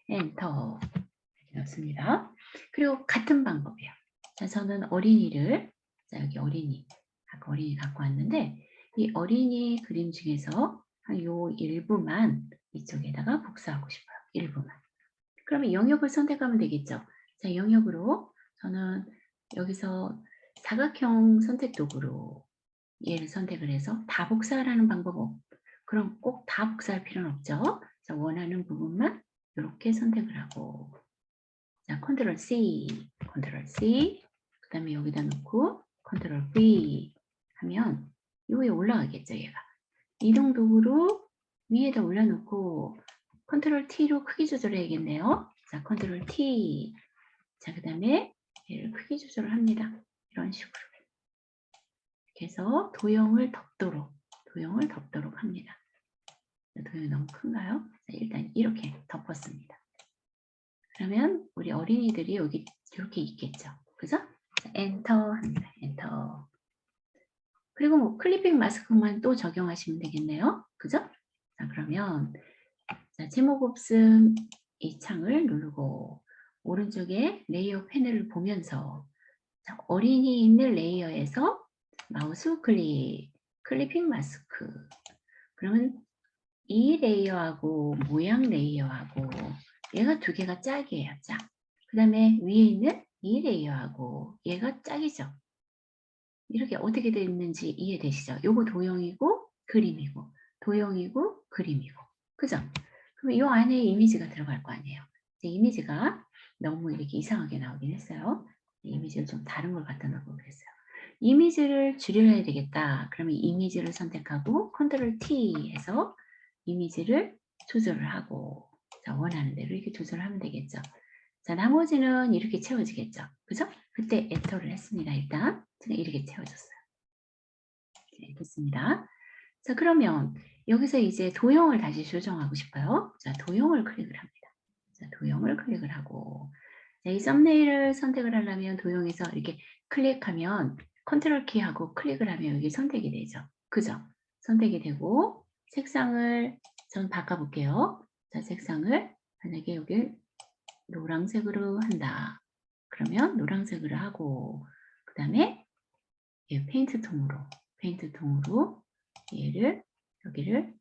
Speaker 1: 엔터 이렇게 넣습니다. 그리고 같은 방법이에요. 자, 저는 어린이를 자, 여기 아까 어린이 갖고 왔는데 이 어린이 그림 중에서 한 요 일부만 이쪽에다가 복사하고 싶어요. 일부만. 그러면 영역을 선택하면 되겠죠. 자, 영역으로 저는 여기서 사각형 선택 도구로 얘를 선택을 해서 다 복사를 하는 그럼 꼭 다 복사할 필요는 없죠. 자, 원하는 부분만 이렇게 선택을 하고 자, 컨트롤 C, 그 다음에 여기다 놓고 컨트롤 V 하면 여기에 올라가겠죠, 얘가. 이동 도구로 위에다 올려놓고 컨트롤 T로 크기 조절해야겠네요. 자, 컨트롤 T. 자, 그 다음에 얘를 크기 조절을 합니다. 이런 식으로. 이렇게 해서 도형을 덮도록 합니다. 자, 도형이 너무 큰가요? 자, 일단 이렇게 덮었습니다. 그러면 우리 어린이들이 여기 이렇게 있겠죠. 그죠? 자, 엔터 합니다. 엔터. 그리고 뭐 클리핑 마스크만 또 적용하시면 되겠네요. 그죠? 자, 그러면 자, 제목 없음 이 창을 누르고 오른쪽에 레이어 패널을 보면서 자, 어린이 있는 레이어에서 마우스 클리핑 마스크. 그러면 이 레이어하고 모양 레이어하고 얘가 두 개가 짝이에요. 짝. 그 다음에 위에 있는 이 레이어하고 얘가 짝이죠. 이렇게 어떻게 되어 있는지 이해되시죠? 요거 도형이고 그림이고 도형이고 그림이고 그죠? 그럼 요 안에 이미지가 들어갈 거 아니에요. 이미지가 너무 이렇게 이상하게 나오긴 했어요. 이미지를 좀 다른 걸 갖다 놓고 그랬어요. 이미지를 줄여야 되겠다. 그러면 이미지를 선택하고 컨트롤 T 해서 이미지를 조절을 하고 자, 원하는 대로 이렇게 조절하면 되겠죠. 자, 나머지는 이렇게 채워지겠죠. 그죠? 그때 엔터를 했습니다. 일단 제가 이렇게 채워졌어요. 네, 됐습니다. 자, 그러면 여기서 이제 도형을 다시 조정하고 싶어요. 자, 도형을 클릭을 합니다. 자, 도형을 클릭을 하고 자, 이 썸네일을 선택을 하려면 도형에서 이렇게 클릭하면 컨트롤 키하고 클릭을 하면 여기 선택이 되죠. 그죠? 선택이 되고 색상을 전 바꿔볼게요. 자, 색상을 만약에 여기 노란색으로 한다. 그러면 노란색으로 하고 그 다음에 페인트 통으로 얘를 여기를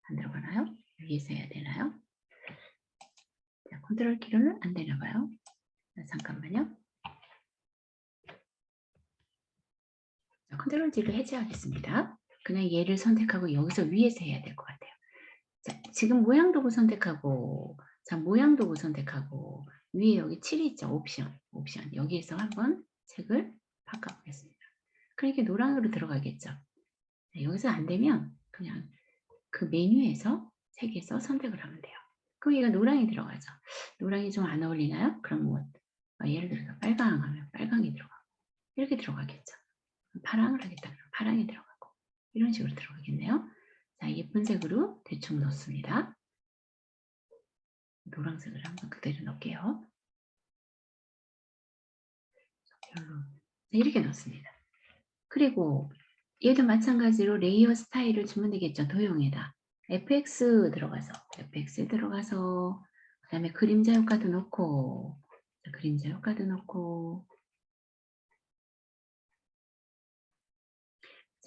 Speaker 1: 안 들어가나요? 위에서 해야 되나요? 자, 컨트롤 키로는 안 되나 봐요. 자, 잠깐만요. 자, 컨트롤 D를 해제하겠습니다. 그냥 얘를 선택하고 여기서 위에서 해야 될 것 같아요. 자, 지금 모양 도구 선택하고 자, 모양 도구 선택하고 위에 여기 7이 있죠. 옵션 여기에서 한번 색을 바꿔보겠습니다. 그러니까 노랑으로 들어가겠죠. 자, 여기서 안 되면 그냥 그 메뉴에서 색에서 선택을 하면 돼요. 그럼 얘가 노랑이 들어가죠. 노랑이 좀 안 어울리나요? 그럼 뭐 예를 들어서 빨강 하면 빨강이 들어가고 이렇게 들어가겠죠. 파랑을 하겠다 그러면 파랑이 들어가고 이런 식으로 들어가겠네요. 자, 예쁜 색으로 대충 넣습니다. 노란색을 한번 그대로 넣을게요. 별로. 네, 이렇게 넣습니다. 그리고 얘도 마찬가지로 레이어 스타일을 주면 되겠죠. 도형에다. FX 들어가서 그 다음에 그림자 효과도 넣고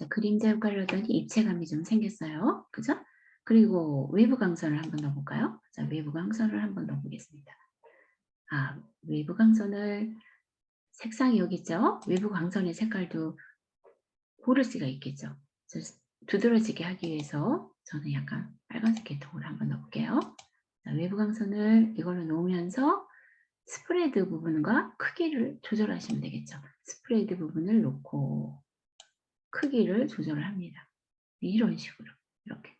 Speaker 1: 자, 그림자 효과를 넣더니 입체감이 좀 생겼어요. 그죠? 그리고 외부 강선을 한번 넣어볼까요? 자, 외부 강선을 한번 넣어보겠습니다. 외부 강선을 색상이 여기 있죠? 외부 강선의 색깔도 고를 수가 있겠죠. 두드러지게 하기 위해서 저는 약간 빨간색 계통을 한번 넣어볼게요. 자, 외부 강선을 이걸로 놓으면서 스프레드 부분과 크기를 조절하시면 되겠죠. 스프레드 부분을 놓고 크기를 조절을 합니다. 이런 식으로 이렇게.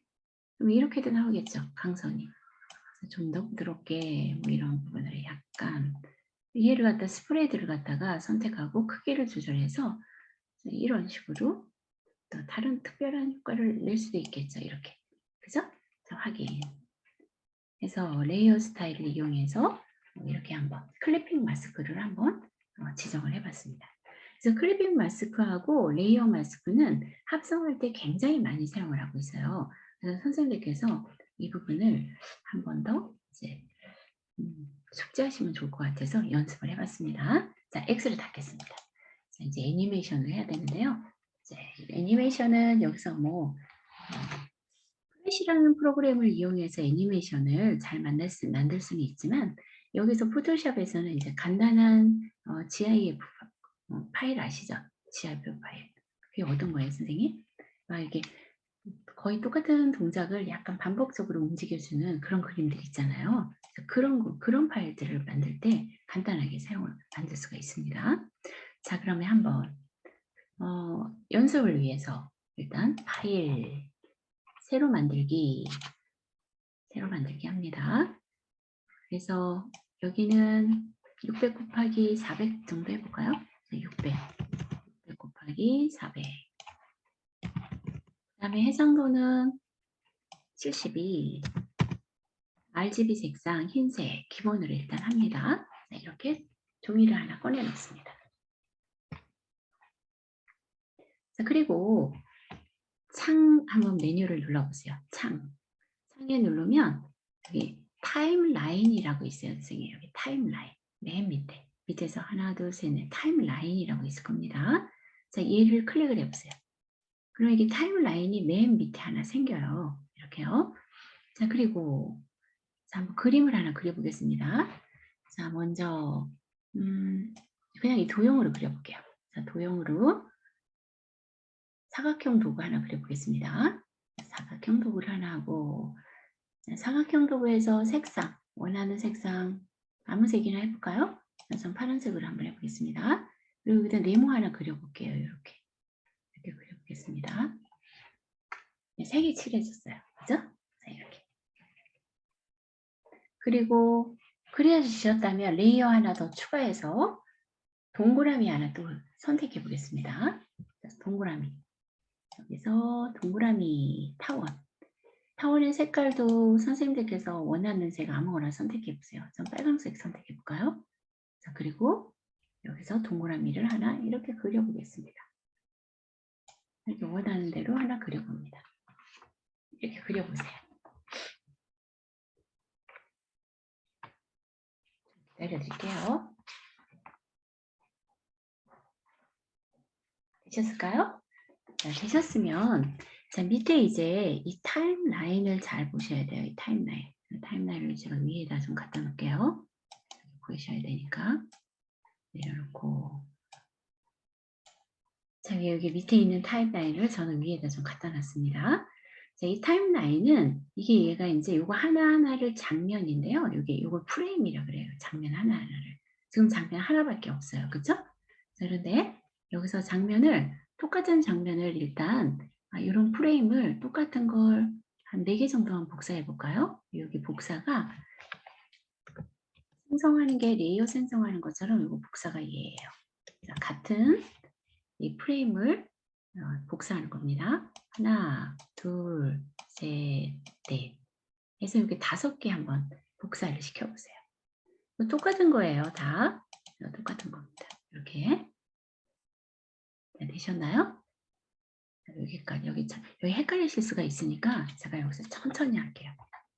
Speaker 1: 그럼 이렇게도 나오겠죠. 강선이. 좀 더 부드럽게 뭐 이런 부분을 약간 얘를 갖다 스프레드를 갖다가 선택하고 크기를 조절해서 이런 식으로 또 다른 특별한 효과를 낼 수도 있겠죠. 이렇게. 그죠? 자, 확인. 해서 레이어 스타일을 이용해서 이렇게 한번 클리핑 마스크를 한번 지정을 해봤습니다. 그래서 클리핑 마스크하고 레이어 마스크는 합성할 때 굉장히 많이 사용을 하고 있어요. 그래서 선생님께서 이 부분을 한 번 더 이제 숙지하시면 좋을 것 같아서 연습을 해봤습니다. 자, X를 닫겠습니다. 자, 이제 애니메이션을 해야 되는데요. 이제 애니메이션은 여기서 뭐 플래시라는 프로그램을 이용해서 애니메이션을 잘 만들 수는 있지만 여기서 포토샵에서는 이제 간단한 GIF 파일 아시죠? GIF 파일. 그게 어떤 거예요, 선생님? 이게 거의 똑같은 동작을 약간 반복적으로 움직여주는 그런 그림들 있잖아요. 그런 파일들을 만들 때 간단하게 만들 수가 있습니다. 자, 그러면 한번 연습을 위해서 일단 파일 새로 만들기 합니다. 그래서 여기는 600 곱하기 400 정도 해볼까요? 600 곱하기 400. 그 다음에 해상도는 72. RGB 색상 흰색 기본으로 일단 합니다. 자, 이렇게 종이를 하나 꺼내놨습니다. 자, 그리고 창 한번 메뉴를 눌러보세요. 창에 누르면 여기 타임라인이라고 있어요. 선생님 여기 타임라인 맨 밑에서 하나 둘 셋 넷 타임라인이라고 있을 겁니다. 자, 얘를 클릭을 해보세요. 그럼 이게 타임라인이 맨 밑에 하나 생겨요. 이렇게요. 자, 그리고 자, 한번 그림을 하나 그려보겠습니다. 자, 먼저 그냥 이 도형으로 그려볼게요. 자, 도형으로 사각형 도구 하나 그려보겠습니다. 사각형 도구를 하나 하고 사각형 도구에서 색상, 원하는 색상 아무 색이나 해볼까요? 전 파란색으로 한번 해보겠습니다. 그리고 여기다 네모 하나 그려볼게요. 이렇게 그려보겠습니다. 색이 칠해졌어요. 그죠? 자, 이렇게. 그리고 그려주셨다면 레이어 하나 더 추가해서 동그라미 하나 또 선택해 보겠습니다. 동그라미. 여기서 동그라미 타원의 색깔도 선생님들께서 원하는 색 아무거나 선택해 보세요. 전 빨간색 선택해 볼까요? 자, 그리고 여기서 동그라미를 하나 이렇게 그려보겠습니다. 이렇게 원하는 대로 하나 그려봅니다. 이렇게 그려보세요. 기다려드릴게요. 되셨을까요? 자, 되셨으면 자, 밑에 이제 이 타임라인을 잘 보셔야 돼요. 이 타임라인을 제가 위에다 좀 갖다 놓을게요. 보이셔야 되니까 내려놓고 자, 여기 밑에 있는 타임라인을 저는 위에다 좀 갖다 놨습니다. 자, 이 타임라인은 이게 얘가 이제 요거 하나하나를 장면인데요. 요걸 프레임이라 그래요. 장면 하나하나를. 지금 장면 하나밖에 없어요. 그죠? 그런데 여기서 똑같은 장면을 일단 이런 프레임을 똑같은 걸 한 4개 정도만 복사해 볼까요? 여기 복사가 생성하는 게 레이어 생성하는 것처럼 이거 복사가 얘예요. 자, 같은 이 프레임을 복사하는 겁니다. 하나, 둘, 셋, 넷 해서 이렇게 5개 한번 복사를 시켜보세요. 똑같은 거예요. 다 똑같은 겁니다. 이렇게 되셨나요? 여기까지 여기 헷갈리실 수가 있으니까 제가 여기서 천천히 할게요.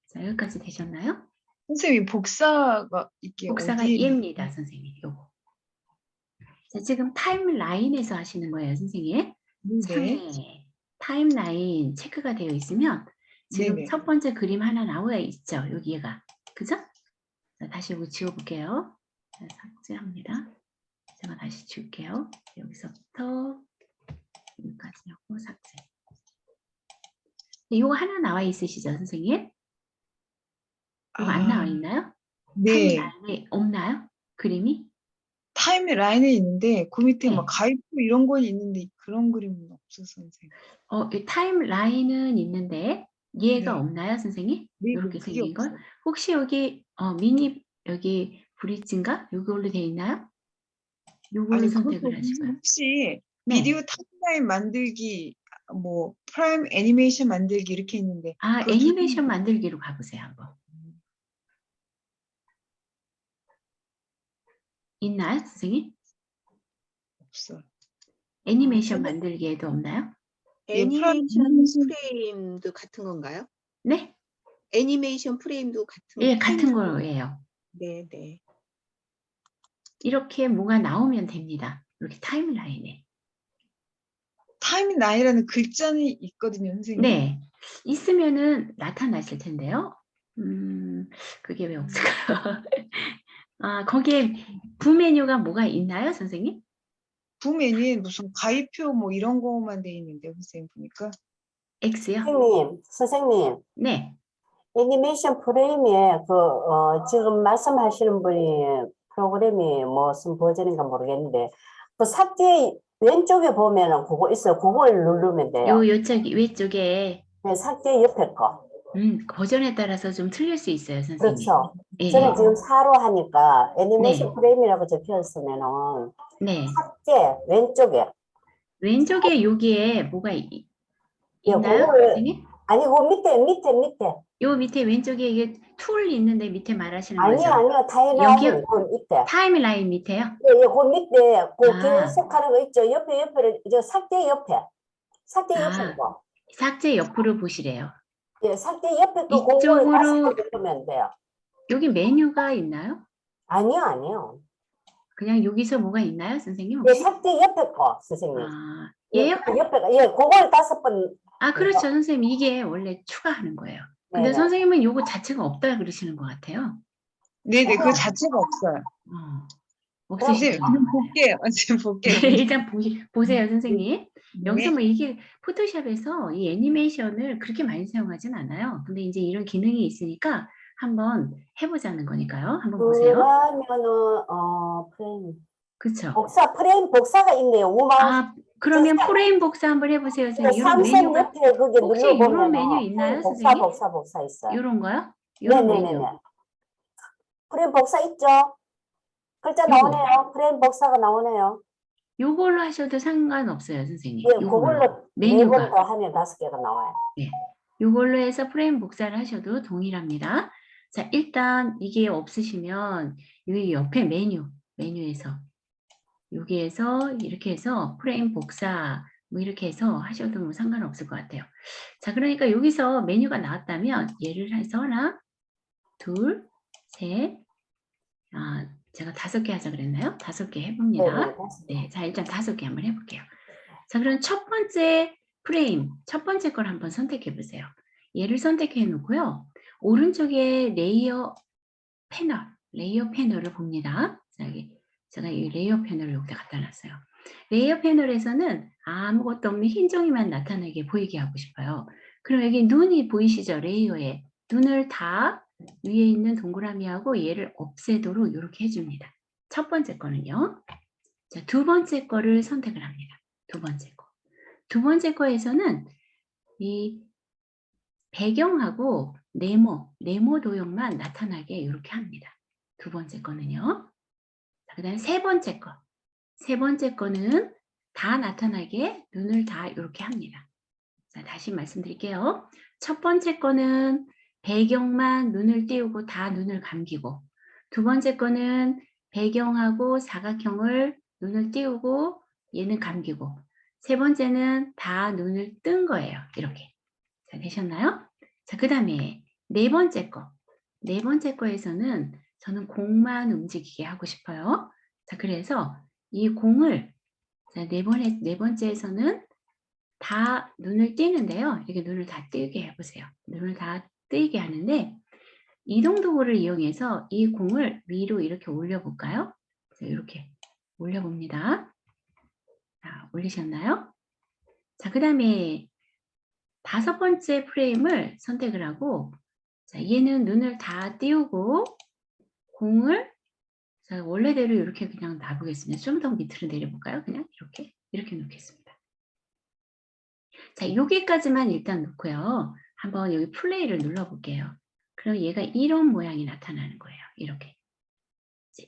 Speaker 1: 자, 여기까지 되셨나요?
Speaker 2: 선생님 복사가 이게
Speaker 1: 복사가
Speaker 2: 어디에
Speaker 1: 얘입니다, 선생님. 요거. 자, 지금 타임라인에서 하시는 거예요, 선생님.
Speaker 2: 네.
Speaker 1: 상에 타임라인 체크가 되어 있으면 지금
Speaker 2: 네네.
Speaker 1: 첫 번째 그림 하나 나와 있죠. 여기가. 그죠? 자, 다시 이거 지워볼게요. 자, 삭제합니다. 제가 다시 지울게요. 여기서부터 여기까지 하고 삭제. 이거 하나 나와 있으시죠, 선생님? 이거 안 나와
Speaker 2: 아,
Speaker 1: 있나요?
Speaker 2: 네.
Speaker 1: 타임라인에 없나요? 그림이?
Speaker 2: 타임라인에 있는데 그 밑에 막
Speaker 1: 네.
Speaker 2: 가입표 이런 건 있는데 그런 그림은 없어서 선생님.
Speaker 1: 이 타임라인은 있는데 얘가
Speaker 2: 네.
Speaker 1: 없나요, 선생님?
Speaker 2: 네, 네,
Speaker 1: 이렇게
Speaker 2: 그게
Speaker 1: 생긴 걸?
Speaker 2: 없어요.
Speaker 1: 혹시 여기 미니 여기 브릿지인가? 요걸로 되어 있나요? 요걸로
Speaker 2: 아니, 그것도
Speaker 1: 선택을 하시고요.
Speaker 2: 혹시
Speaker 1: 네.
Speaker 2: 비디오 타임라인 만들기, 뭐, 프라임 애니메이션 만들기 이렇게 있는데,
Speaker 1: 아,
Speaker 2: 그 두 개
Speaker 1: 애니메이션 만들기로 가보세요, 한번. 있나요, 선생님?
Speaker 2: 없어요.
Speaker 1: 애니메이션
Speaker 3: 선생님,
Speaker 1: 만들기에도 없나요?
Speaker 2: 예, 프라임
Speaker 3: 애니메이션
Speaker 2: 애니메이션,
Speaker 3: 프레임도 같은 건가요?
Speaker 1: 네?
Speaker 3: 애니메이션 프레임도 같은
Speaker 1: 예, 같은
Speaker 3: 타임라인.
Speaker 1: 거예요.
Speaker 3: 네, 네.
Speaker 1: 이렇게 뭐가 나오면 됩니다. 이렇게 타임라인에.
Speaker 2: 타임라인이라는 글자는 있거든요, 선생님.
Speaker 1: 네. 있으면은 나타나실 텐데요. 그게 왜 없을까요? 아, 거기에 부메뉴가 뭐가 있나요, 선생님?
Speaker 2: 부 메뉴에 무슨 가입표 뭐 이런 거만 돼 있는데, 선생님 보니까.
Speaker 1: X요?
Speaker 4: 선생님,
Speaker 1: 네.
Speaker 4: 애니메이션 프레임에 지금 말씀하시는 분이 프로그램이 무슨 버전인가 모르겠는데, 그 삭제 왼쪽에 보면은 그거 있어요. 그걸 누르면 돼요.
Speaker 1: 요쪽 위쪽에
Speaker 4: 네, 삭제 옆에 거.
Speaker 1: 버전에 따라서 좀 틀릴 수 있어요, 선생님.
Speaker 4: 그렇죠.
Speaker 1: 예,
Speaker 4: 저는
Speaker 1: 예.
Speaker 4: 지금 4로 하니까 애니메이션
Speaker 1: 네.
Speaker 4: 프레임이라고 적혀 있으면은
Speaker 1: 네.
Speaker 4: 삭제 왼쪽에.
Speaker 1: 왼쪽에 여기에 뭐가
Speaker 4: 예,
Speaker 1: 있나요,
Speaker 4: 그거를,
Speaker 1: 선생님?
Speaker 4: 아니, 그 밑에.
Speaker 1: 요 밑에 왼쪽에 이게 툴 있는데 밑에 말하시는
Speaker 4: 아니요,
Speaker 1: 거죠?
Speaker 4: 타임라인,
Speaker 1: 여기요?
Speaker 4: 그 밑에.
Speaker 1: 타임라인 밑에요?
Speaker 4: 예, 그 밑에 그
Speaker 1: 아,
Speaker 4: 계속하는 거 있죠. 옆에를 이제 삭제 옆에
Speaker 1: 아,
Speaker 4: 거.
Speaker 1: 삭제 옆으로 보시래요.
Speaker 4: 예, 삭제 옆에 그 공고를 다시
Speaker 1: 이쪽으로
Speaker 4: 누르면 돼요.
Speaker 1: 여기 메뉴가 있나요?
Speaker 4: 아니요.
Speaker 1: 그냥 여기서 뭐가 있나요, 선생님
Speaker 4: 예,
Speaker 1: 혹시?
Speaker 4: 삭제 옆에 거, 선생님.
Speaker 1: 아,
Speaker 4: 예,
Speaker 1: 얘요?
Speaker 4: 그 옆에가 그걸 5번.
Speaker 1: 아, 그렇죠, 선생님. 이게 원래 추가하는 거예요. 근데
Speaker 4: 네네.
Speaker 1: 선생님은 요거 자체가 없다 그러시는 것 같아요.
Speaker 2: 네네, 그 자체가 없어요.
Speaker 1: 없으시죠?
Speaker 2: 선생님, 그냥 볼게요. 선생님 볼게요.
Speaker 1: 네, 일단 보세요, 선생님. 여기서
Speaker 2: 네.
Speaker 1: 뭐 이게 포토샵에서 이 애니메이션을 그렇게 많이 사용하진 않아요. 근데 이제 이런 기능이 있으니까 한번 해보자는 거니까요. 한번 보세요.
Speaker 4: 그러면은 프레임
Speaker 1: 그쵸?
Speaker 4: 프레임 복사가 있네요. 우마우스.
Speaker 1: 아, 그러면 프레임 복사 한번 해보세요, 선생님. 이런
Speaker 4: 3선
Speaker 1: 메뉴가
Speaker 4: 옆에 그게
Speaker 1: 혹시 이런
Speaker 4: 눌러보면
Speaker 1: 메뉴 있나요,
Speaker 4: 복사
Speaker 1: 선생님?
Speaker 4: 있어요.
Speaker 1: 이런 거요? 이런 메뉴.
Speaker 4: 네네네네. 프레임 복사 있죠? 글자
Speaker 1: 요거.
Speaker 4: 나오네요. 프레임 복사가 나오네요.
Speaker 1: 요걸로 하셔도 상관없어요, 선생님.
Speaker 4: 예,
Speaker 1: 요걸로.
Speaker 4: 그걸로
Speaker 1: 메뉴가.
Speaker 4: 4번 더 하면 5개가 나와요.
Speaker 1: 네. 요걸로 해서 프레임 복사를 하셔도 동일합니다. 자, 일단 이게 없으시면 여기 옆에 메뉴에서 여기에서 이렇게 해서 프레임 복사 뭐 이렇게 해서 하셔도 뭐 상관없을 것 같아요. 자, 그러니까 여기서 메뉴가 나왔다면 예를 해서 하나, 둘, 셋, 제가 5개 하자 그랬나요? 5개 해봅니다. 네, 자, 일단 5개 한번 해볼게요. 자, 그럼 첫 번째 프레임, 첫 번째 걸 한번 선택해 보세요. 얘를 선택해 놓고요. 오른쪽에 레이어 패널을 봅니다. 자, 여기 제가 이 레이어 패널을 여기다 갖다 놨어요. 레이어 패널에서는 아무것도 없는 흰 종이만 나타나게 보이게 하고 싶어요. 그럼 여기 눈이 보이시죠? 레이어에. 눈을 다 위에 있는 동그라미하고 얘를 없애도록 이렇게 해줍니다. 첫 번째 거는요. 자, 두 번째 거를 선택을 합니다. 두 번째 거. 두 번째 거에서는 이 배경하고 네모 도형만 나타나게 이렇게 합니다. 두 번째 거는요. 그 다음에 세 번째 거. 세 번째 거는 다 나타나게 눈을 다 이렇게 합니다. 자, 다시 말씀드릴게요. 첫 번째 거는 배경만 눈을 띄우고 다 눈을 감기고, 두 번째 거는 배경하고 사각형을 눈을 띄우고 얘는 감기고, 세 번째는 다 눈을 뜬 거예요. 이렇게. 자, 되셨나요? 자, 그 다음에 네 번째 거. 네 번째 거에서는 저는 공만 움직이게 하고 싶어요. 자, 그래서 이 공을 자, 네 번째에서는 다 눈을 띄는데요. 이렇게 눈을 다 뜨게 해보세요. 눈을 다 뜨게 하는데 이동 도구를 이용해서 이 공을 위로 이렇게 올려볼까요? 이렇게 올려봅니다. 자, 올리셨나요? 자, 그 다음에 5번째 프레임을 선택을 하고, 자, 얘는 눈을 다 띄우고 공을 자, 원래대로 이렇게 그냥 놔보겠습니다. 좀 더 밑으로 내려볼까요? 그냥 이렇게 놓겠습니다. 자, 여기까지만 일단 놓고요. 한번 여기 플레이를 눌러볼게요. 그럼 얘가 이런 모양이 나타나는 거예요. 이렇게.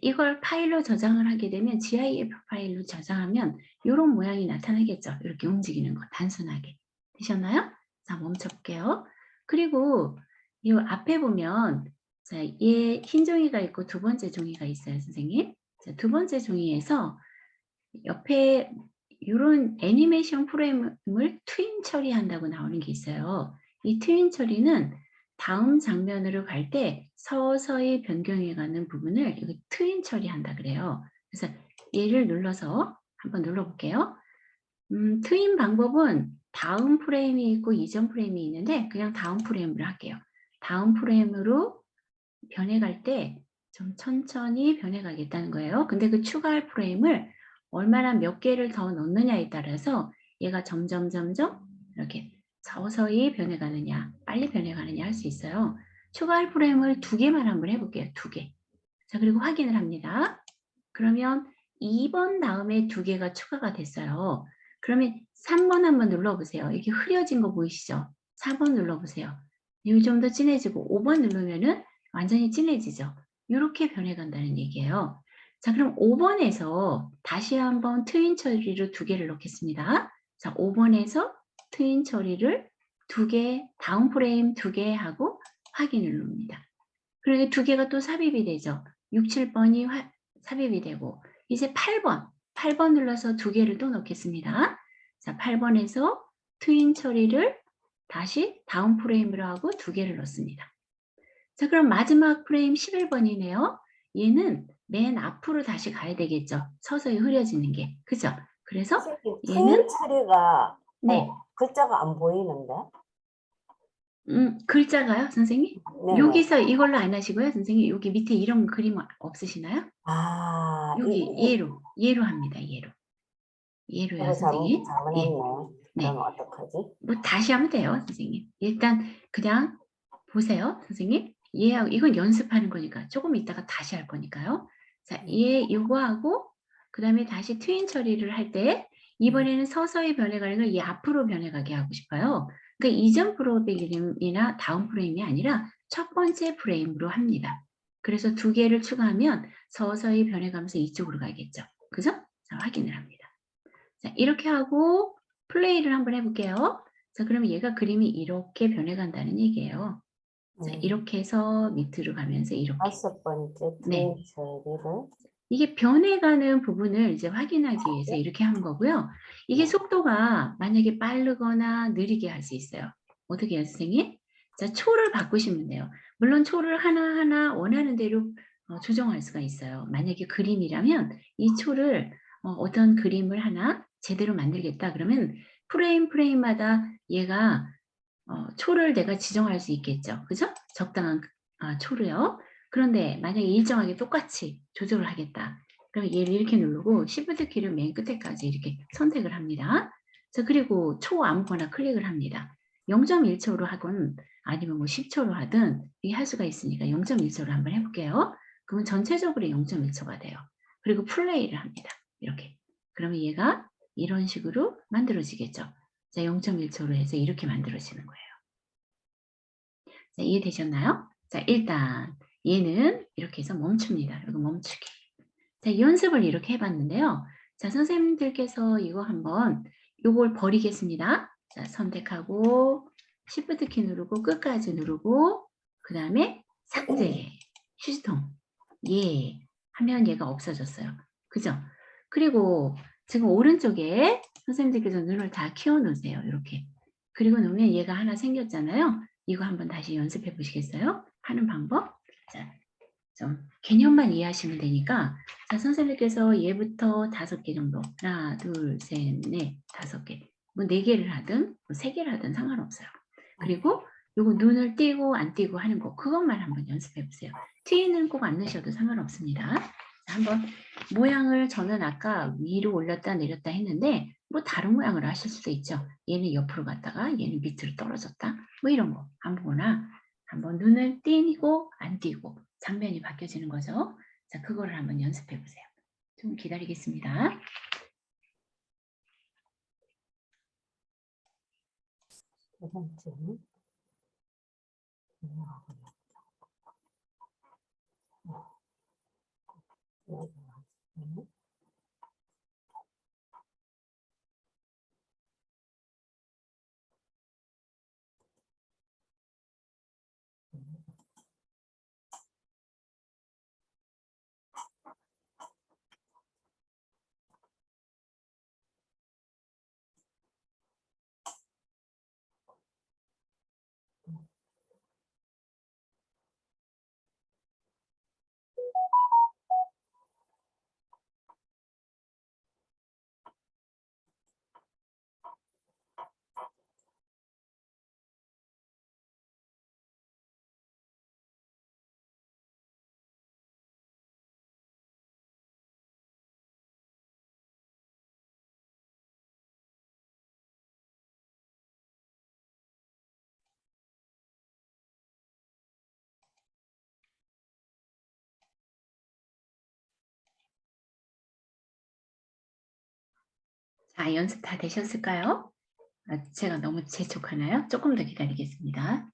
Speaker 1: 이걸 파일로 저장을 하게 되면 GIF 파일로 저장하면 이런 모양이 나타나겠죠. 이렇게 움직이는 거 단순하게. 되셨나요? 자, 멈춰볼게요. 그리고 이 앞에 보면 자, 얘 흰 종이가 있고 두 번째 종이가 있어요, 선생님. 자, 두 번째 종이에서 옆에 이런 애니메이션 프레임을 트윈 처리한다고 나오는 게 있어요. 이 트윈 처리는 다음 장면으로 갈 때 서서히 변경해가는 부분을 여기 트윈 처리한다 그래요. 그래서 얘를 눌러서 한번 눌러볼게요. 트윈 방법은 다음 프레임이 있고 이전 프레임이 있는데 그냥 다음 프레임으로 할게요. 다음 프레임으로 변해갈 때 좀 천천히 변해가겠다는 거예요. 근데 그 추가할 프레임을 얼마나 몇 개를 더 넣느냐에 따라서 얘가 점점 이렇게 서서히 변해가느냐 빨리 변해가느냐 할 수 있어요. 추가할 프레임을 2개만 한번 해볼게요. 2개. 자, 그리고 확인을 합니다. 그러면 2번 다음에 2개가 추가가 됐어요. 그러면 3번 한번 눌러보세요. 이렇게 흐려진 거 보이시죠? 4번 눌러보세요. 여기 좀 더 진해지고 5번 누르면은 완전히 진해지죠. 이렇게 변해간다는 얘기예요. 자, 그럼 5번에서 다시 한번 트윈 처리로 2개를 넣겠습니다. 자, 5번에서 트윈 처리를 2개, 다음 프레임 2개 하고 확인을 누릅니다. 그리고 2개가 또 삽입이 되죠. 6, 7번이 삽입이 되고 이제 8번 눌러서 2개를 또 넣겠습니다. 자, 8번에서 트윈 처리를 다시 다음 프레임으로 하고 2개를 넣습니다. 자, 그럼 마지막 프레임 11번이네요. 얘는 맨 앞으로 다시 가야 되겠죠. 서서히 흐려지는 게. 그죠? 그래서 얘는
Speaker 4: 트윈 처리가
Speaker 1: 네.
Speaker 4: 글자가 안 보이는데.
Speaker 1: 글자가요, 선생님?
Speaker 4: 네네.
Speaker 1: 여기서 이걸로 안 하시고요, 선생님. 여기 밑에 이런 그림 없으시나요?
Speaker 4: 아,
Speaker 1: 여기 얘로 합니다. 얘로요,
Speaker 4: 이거
Speaker 1: 선생님. 예.
Speaker 4: 잘못했네.
Speaker 1: 네.
Speaker 4: 그럼 어떡하지?
Speaker 1: 뭐 다시 하면 돼요, 선생님. 일단 그냥 보세요, 선생님. 얘하고 이건 연습하는 거니까 조금 이따가 다시 할 거니까요. 자, 얘 이거하고 그다음에 다시 트윈 처리를 할 때 이번에는 서서히 변해가는 걸 얘 앞으로 변해가게 하고 싶어요. 그러니까 이전 프레임이나 다음 프레임이 아니라 첫 번째 프레임으로 합니다. 그래서 2개를 추가하면 서서히 변해가면서 이쪽으로 가겠죠. 그죠? 자, 확인을 합니다. 자, 이렇게 하고 플레이를 한번 해볼게요. 자, 그러면 얘가 그림이 이렇게 변해간다는 얘기예요. 자, 이렇게 해서 밑으로 가면서 이렇게.
Speaker 4: 5번째
Speaker 1: 네.
Speaker 4: 트윈 처리를.
Speaker 1: 이게 변해가는 부분을 이제 확인하기 위해서 이렇게 하는 거고요. 이게 속도가 만약에 빠르거나 느리게 할 수 있어요. 어떻게 해요, 선생님? 자, 초를 바꾸시면 돼요. 물론 초를 하나하나 원하는 대로 조정할 수가 있어요. 만약에 그림이라면 이 초를 어떤 그림을 하나 제대로 만들겠다 그러면 프레임마다 얘가 초를 내가 지정할 수 있겠죠. 그죠? 적당한 초를요. 그런데 만약에 일정하게 똑같이 조절을 하겠다. 그럼 얘를 이렇게 누르고 Shift 키를 맨 끝에까지 이렇게 선택을 합니다. 자, 그리고 초 아무거나 클릭을 합니다. 0.1초로 하건 아니면 뭐 10초로 하든 이게 할 수가 있으니까 0.1초로 한번 해볼게요. 그러면 전체적으로 0.1초가 돼요. 그리고 플레이를 합니다. 이렇게. 그러면 얘가 이런 식으로 만들어지겠죠. 자, 0.1초로 해서 이렇게 만들어지는 거예요. 자, 이해되셨나요? 자, 일단 얘는 이렇게 해서 멈춥니다. 여기 멈추기. 자, 연습을 이렇게 해봤는데요. 자, 선생님들께서 이거 한번 요걸 버리겠습니다. 자, 선택하고 Shift 키 누르고 끝까지 누르고 그 다음에 삭제, 휴지통 예 하면 얘가 없어졌어요. 그죠? 그리고 지금 오른쪽에 선생님들께서 눈을 다 키워놓으세요. 이렇게. 그리고 놓으면 얘가 하나 생겼잖아요. 이거 한번 다시 연습해 보시겠어요? 하는 방법? 자, 좀 개념만 이해하시면 되니까 자, 선생님께서 얘부터 5개 정도 하나, 둘, 셋, 넷, 5개 뭐 4개를 하든 뭐 3개를 하든 상관없어요. 그리고 요거 눈을 띄고 안 띄고 하는 거 그것만 한번 연습해 보세요. T는 꼭 안 넣으셔도 상관없습니다. 자, 한번 모양을 저는 아까 위로 올렸다 내렸다 했는데 뭐 다른 모양을 하실 수도 있죠. 얘는 옆으로 갔다가 얘는 밑으로 떨어졌다. 뭐 이런 거 아무거나 한번 눈을 띄고 안 띄고 장면이 바뀌어지는 거죠. 자, 그거를 한번 연습해 보세요. 좀 기다리겠습니다.
Speaker 4: 두 번째는
Speaker 1: 자, 연습 다 되셨을까요? 아, 제가 너무 재촉하나요? 조금 더 기다리겠습니다.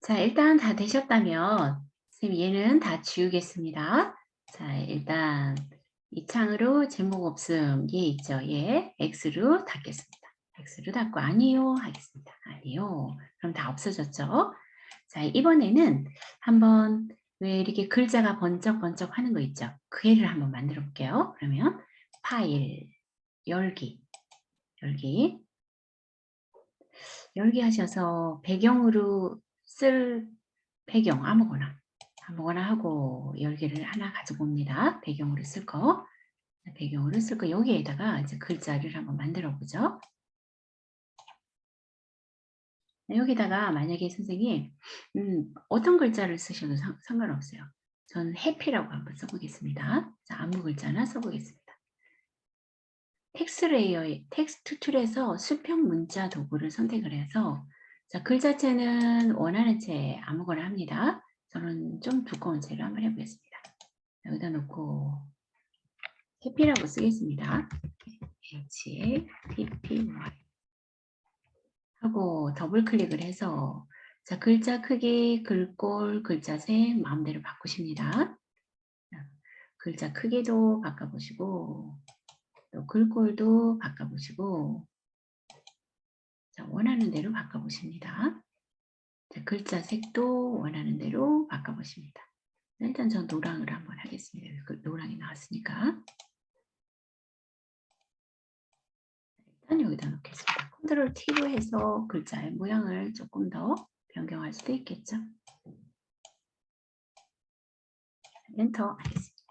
Speaker 1: 자, 일단 다 되셨다면 선생님 얘는 다 지우겠습니다. 자, 일단 이 창으로 제목 없음 얘 있죠. 얘 X로 닫겠습니다. X로 닫고 아니요 하겠습니다. 아니요. 그럼 다 없어졌죠. 자, 이번에는 한번 왜 이렇게 글자가 번쩍번쩍 하는 거 있죠. 그 애를 한번 만들어 볼게요. 그러면 파일 열기 하셔서 배경으로 쓸 배경 아무거나 하고 열기를 하나 가지고 옵니다. 배경으로 쓸 거. 여기에다가 이제 글자를 한번 만들어 보죠. 여기다가 만약에 선생님 어떤 글자를 쓰셔도 상관없어요. 저는 해피라고 한번 써보겠습니다. 자, 아무 글자나 써보겠습니다. 텍스트 툴에서 수평 문자 도구를 선택을 해서 자, 글자체는 원하는 채 아무거나 합니다. 저는 좀 두꺼운 채로 한번 해보겠습니다. 여기다 놓고 해피라고 쓰겠습니다. HPPY 하고 더블 클릭을 해서 자, 글자 크기, 글꼴, 글자색 마음대로 바꾸십니다. 글자 크기도 바꿔보시고 또 글꼴도 바꿔보시고 자, 원하는 대로 바꿔보십니다. 자, 글자 색도 원하는 대로 바꿔보십니다. 일단 전 노랑으로 한번 하겠습니다. 노랑이 나왔으니까 일단 여기다 놓겠습니다. 컨트롤 T로 해서 글자의 모양을 조금 더 변경할 수도 있겠죠. 엔터 하겠습니다.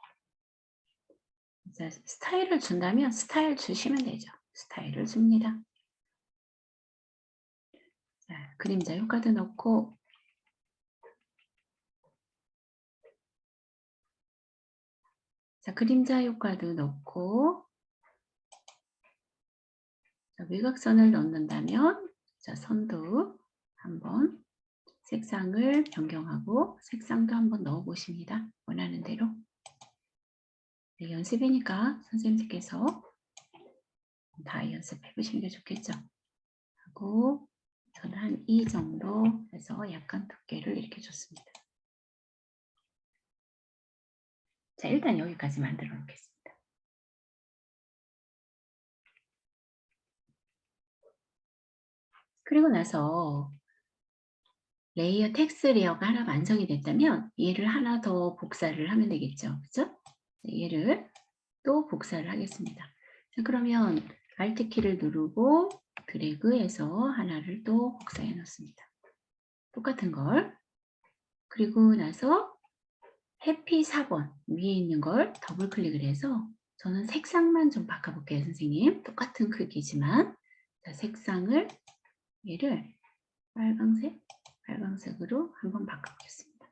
Speaker 1: 자, 스타일을 준다면 스타일 주시면 되죠. 스타일을 줍니다. 자, 그림자 효과도 넣고 자, 그림자 효과도 넣고 자, 외곽선을 넣는다면 자, 선도 한번 색상을 변경하고 색상도 한번 넣어 보십니다. 원하는 대로. 네, 연습이니까 선생님께서 다 연습해 보시는 게 좋겠죠. 하고 저는 한 이 정도 해서 약간 두께를 이렇게 줬습니다. 자, 일단 여기까지 만들어 놓겠습니다. 그리고 나서 레이어 텍스트 레이어가 하나 완성이 됐다면 얘를 하나 더 복사를 하면 되겠죠. 그죠? 얘를 또 복사를 하겠습니다. 자, 그러면 Alt 키를 누르고 드래그해서 하나를 또 복사해 놓습니다. 똑같은 걸. 그리고 나서 해피 4번 위에 있는 걸 더블 클릭을 해서 저는 색상만 좀 바꿔볼게요, 선생님. 똑같은 크기지만 자, 색상을 얘를 빨강색으로 한번 바꿔보겠습니다.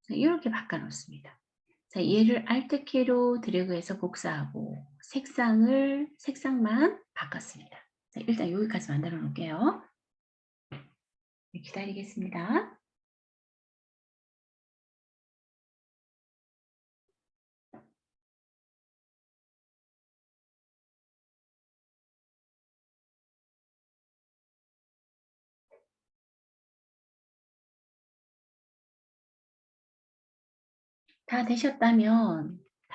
Speaker 1: 자, 이렇게 바꿔놓습니다. 자, 얘를 Alt 키로 드래그해서 복사하고 색상만 바꿨습니다. 자, 일단 여기까지 만들어 놓을게요. 네, 기다리겠습니다. 다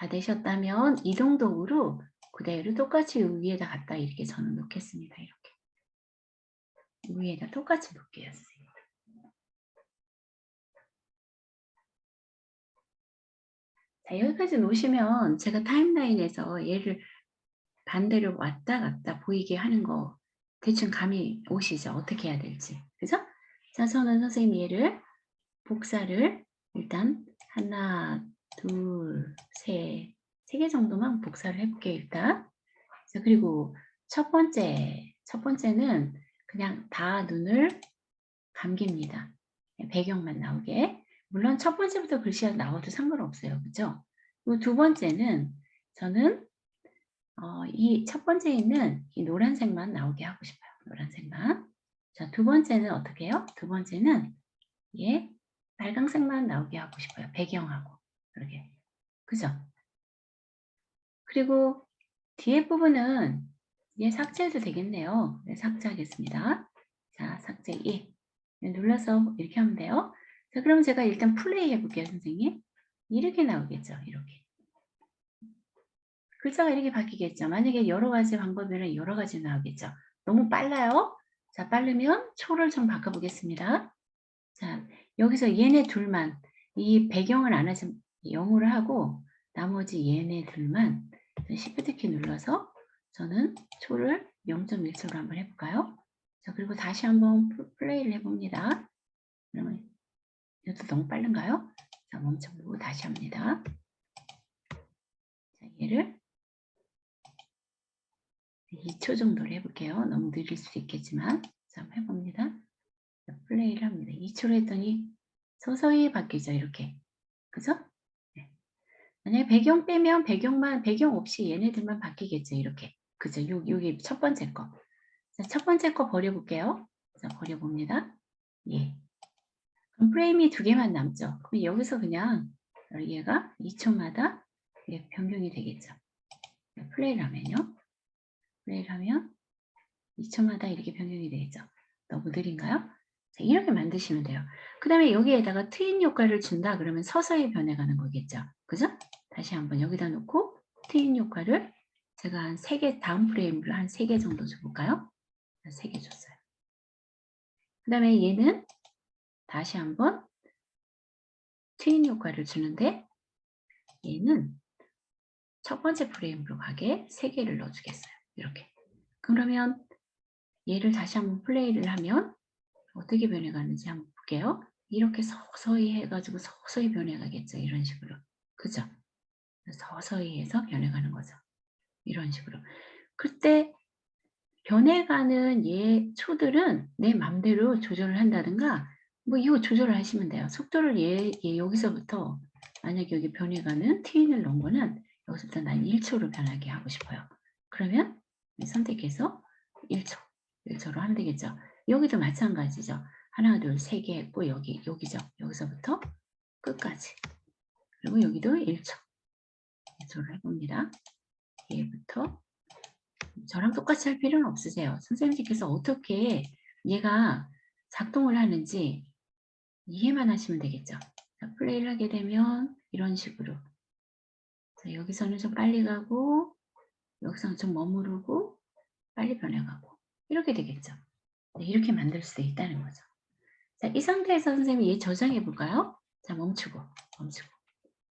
Speaker 1: 되셨다면 이동도구로 그대로 똑같이 위에다 갖다 이렇게 저는 놓겠습니다. 이렇게 위에다 똑같이 놓을게요, 선생님. 자, 여기까지 놓으시면 제가 타임라인에서 얘를 반대로 왔다 갔다 보이게 하는 거 대충 감이 오시죠? 어떻게 해야 될지. 그죠? 자, 저는 선생님 얘를 복사를 일단 하나, 둘, 세 개 정도만 복사를 해볼게요, 일단. 자, 그리고 첫 번째는 그냥 다 눈을 감깁니다. 배경만 나오게. 물론 첫 번째부터 글씨가 나와도 상관없어요. 그죠? 그리고 두 번째는 저는 이 첫 번째에 있는 이 노란색만 나오게 하고 싶어요. 노란색만. 자, 두 번째는 어떻게 해요? 두 번째는 빨강색만 나오게 하고 싶어요. 배경하고. 이렇게. 그죠? 그리고 뒤에 부분은 삭제해도 되겠네요. 네, 삭제하겠습니다. 자, 삭제 2. 눌러서 이렇게 하면 돼요. 자, 그럼 제가 일단 플레이 해볼게요, 선생님. 이렇게 나오겠죠, 이렇게. 글자가 이렇게 바뀌겠죠. 만약에 여러 가지 방법이면 여러 가지 나오겠죠. 너무 빨라요. 자, 빠르면 초를 좀 바꿔보겠습니다. 자, 여기서 얘네 둘만, 이 배경을 안 하지, 0으로 하고, 나머지 얘네 둘만 Shift 키 눌러서 저는 초를 0.1초로 한번 해볼까요? 자, 그리고 다시 한번 플레이를 해봅니다. 그러면 이것도 너무 빠른가요? 자, 멈춰보고 다시 합니다. 자, 얘를 2초 정도로 해볼게요. 너무 느릴 수 있겠지만. 자, 한번 해봅니다. 자, 플레이를 합니다. 2초로 했더니 서서히 바뀌죠, 이렇게. 그죠? 네. 만약에 배경 빼면 배경 없이 얘네들만 바뀌겠죠, 이렇게. 그죠? 요게 첫 번째 거. 자, 첫 번째 거 버려볼게요. 자, 버려봅니다. 예. 그럼 프레임이 2개만 남죠. 그럼 여기서 그냥 얘가 2초마다 변경이 되겠죠. 플레이를 하면요. 플레이를 하면 2초마다 이렇게 변경이 되겠죠. 너무 느린가요? 자, 이렇게 만드시면 돼요. 그 다음에 여기에다가 트윈 효과를 준다 그러면 서서히 변해가는 거겠죠. 그죠? 다시 한번 여기다 놓고 트윈 효과를 제가 한 3개, 다음 프레임으로 한 3개 정도 줘볼까요? 3개 줬어요. 그 다음에 얘는 다시 한번 트윈 효과를 주는데 얘는 첫 번째 프레임으로 가게 3개를 넣어주겠어요. 이렇게. 그러면 얘를 다시 한번 플레이를 하면 어떻게 변해가는지 한번 볼게요. 이렇게 서서히 해가지고 서서히 변해가겠죠. 이런 식으로. 그죠? 서서히 해서 변해가는 거죠. 이런 식으로. 그때 변해가는 초들은 내 맘대로 조절을 한다든가 뭐 이거 조절을 하시면 돼요. 속도를 여기서부터 만약에 여기 변해가는 트윈을 넣은 거는 여기서부터 난 1초로 변하게 하고 싶어요. 그러면 선택해서 1초로 하면 되겠죠. 여기도 마찬가지죠. 하나, 둘, 세 개 했고 여기죠. 여기서부터 끝까지. 그리고 여기도 1초로 해봅니다. 얘부터 저랑 똑같이 할 필요는 없으세요. 선생님께서 어떻게 얘가 작동을 하는지 이해만 하시면 되겠죠. 자, 플레이를 하게 되면 이런 식으로 자, 여기서는 좀 빨리 가고 여기서는 좀 머무르고 빨리 변해가고 이렇게 되겠죠. 네, 이렇게 만들 수 있다는 거죠. 자, 이 상태에서 선생님이 얘 저장해 볼까요? 자, 멈추고